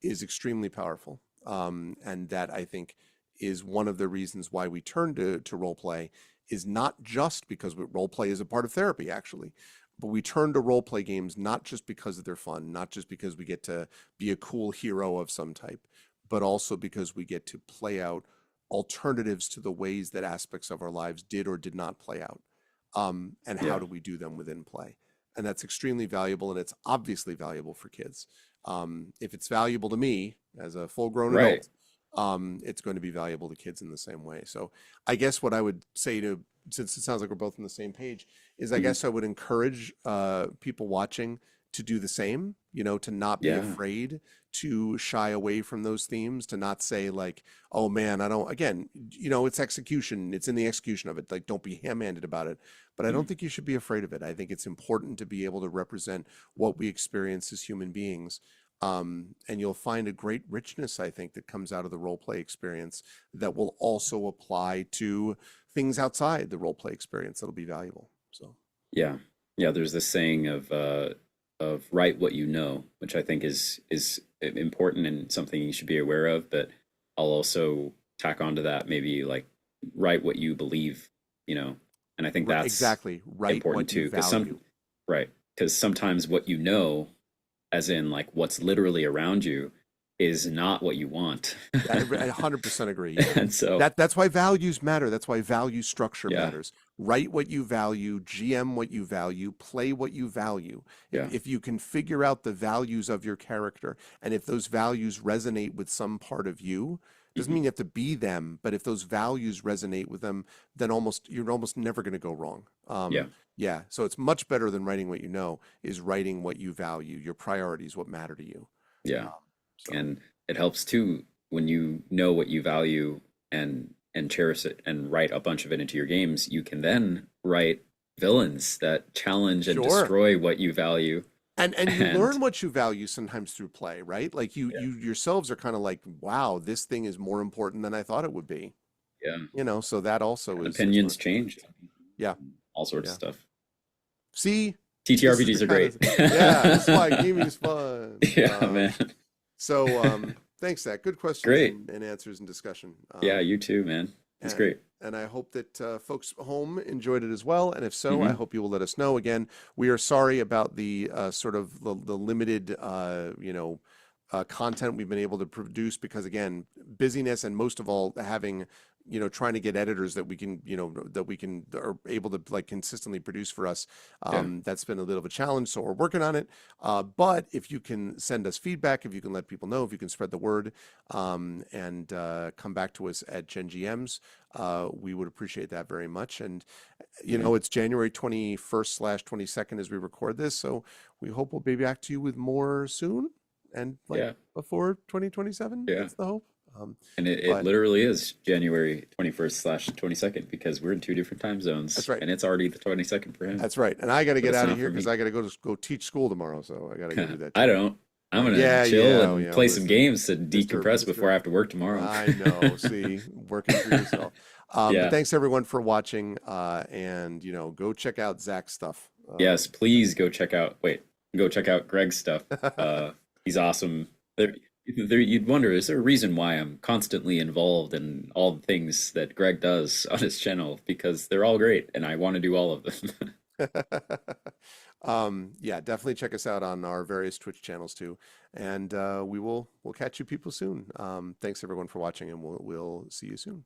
is extremely powerful. And that I think is one of the reasons why we turn to role play, is not just because role play is a part of therapy, actually, but we turn to role play games not just because they're fun, not just because we get to be a cool hero of some type, but also because we get to play out alternatives to the ways that aspects of our lives did or did not play out. And how Yeah. do we do them within play? And that's extremely valuable, and it's obviously valuable for kids. If it's valuable to me as a full grown Right. adult, it's going to be valuable to kids in the same way. So I guess what I would say since it sounds like we're both on the same page, is I Hmm. guess I would encourage people watching to do the same, to not be Yeah. afraid to shy away from those themes, to not say like, oh man, I don't, again, it's execution, it's in the execution of it. Like, don't be ham-handed about it. But I don't Hmm. think you should be afraid of it. I think it's important to be able to represent what we experience as human beings. And you'll find a great richness, I think, that comes out of the role play experience that will also apply to things outside the role play experience that'll be valuable. So, Yeah. Yeah. There's this saying of write what you know, which I think is important and something you should be aware of. But I'll also tack onto that maybe like write what you believe, you know, and I think that's exactly, write important what you too. Because value. right, because sometimes what you know, as in like what's literally around you, is not what you want. I 100% agree. Yeah. And so, That's why values matter. That's why value structure yeah, matters. Write what you value, GM what you value, play what you value. yeah. If you can figure out the values of your character, and if those values resonate with some part of you, doesn't Hmm. mean you have to be them, but if those values resonate with them, then you're almost never going to go wrong. Yeah. Yeah. So it's much better than writing what you know, is writing what you value, your priorities, what matter to you. Yeah. So And it helps too when you know what you value and cherish it and write a bunch of it into your games, you can then write villains that challenge and sure. destroy what you value. And you And learn what you value sometimes through play, right? Like yeah, you yourselves are kind of like, wow, this thing is more important than I thought it would be. yeah. So that also And is opinions really change. yeah, All sorts of yeah. stuff. See, this is the TTRPGs are kind great. of yeah, this is why gaming is fun. Yeah, man. Thanks, Zach. Good questions Great. and answers and discussion. Yeah, you too, man. It's And great. and I hope that folks at home enjoyed it as well. And if so, I Hmm. hope you will let us know. Again, we are sorry about the sort of the limited, content we've been able to produce because again, busyness and most of all having trying to get editors that we can are able to like consistently produce for us. Yeah. That's been a bit of a challenge, so we're working on it. But if you can send us feedback, if you can let people know, if you can spread the word, and come back to us at GenGMs, we would appreciate that very much. And it's January 21st/22nd as we record this, so we hope we'll be back to you with more soon and like Yeah. before 2027. Yeah. That's the hope. And it But literally is January 21st/22nd because we're in two different time zones. that's right. And it's already the 22nd for him. That's right. And I got to But get it's out of not here for because me. I got to go teach school tomorrow. So I got to go do that I too. don't. I'm gonna Yeah, chill yeah, and yeah. play some Listen, games to decompress before I have to work tomorrow. I know. See, working for yourself. But Yeah. thanks everyone for watching. And go check out Zach's stuff. Yes, please go check out Greg's stuff. He's awesome. You'd wonder, is there a reason why I'm constantly involved in all the things that Greg does on his channel? Because they're all great, and I want to do all of them. Yeah, definitely check us out on our various Twitch channels too. And we'll catch you people soon. Thanks everyone for watching, and we'll see you soon.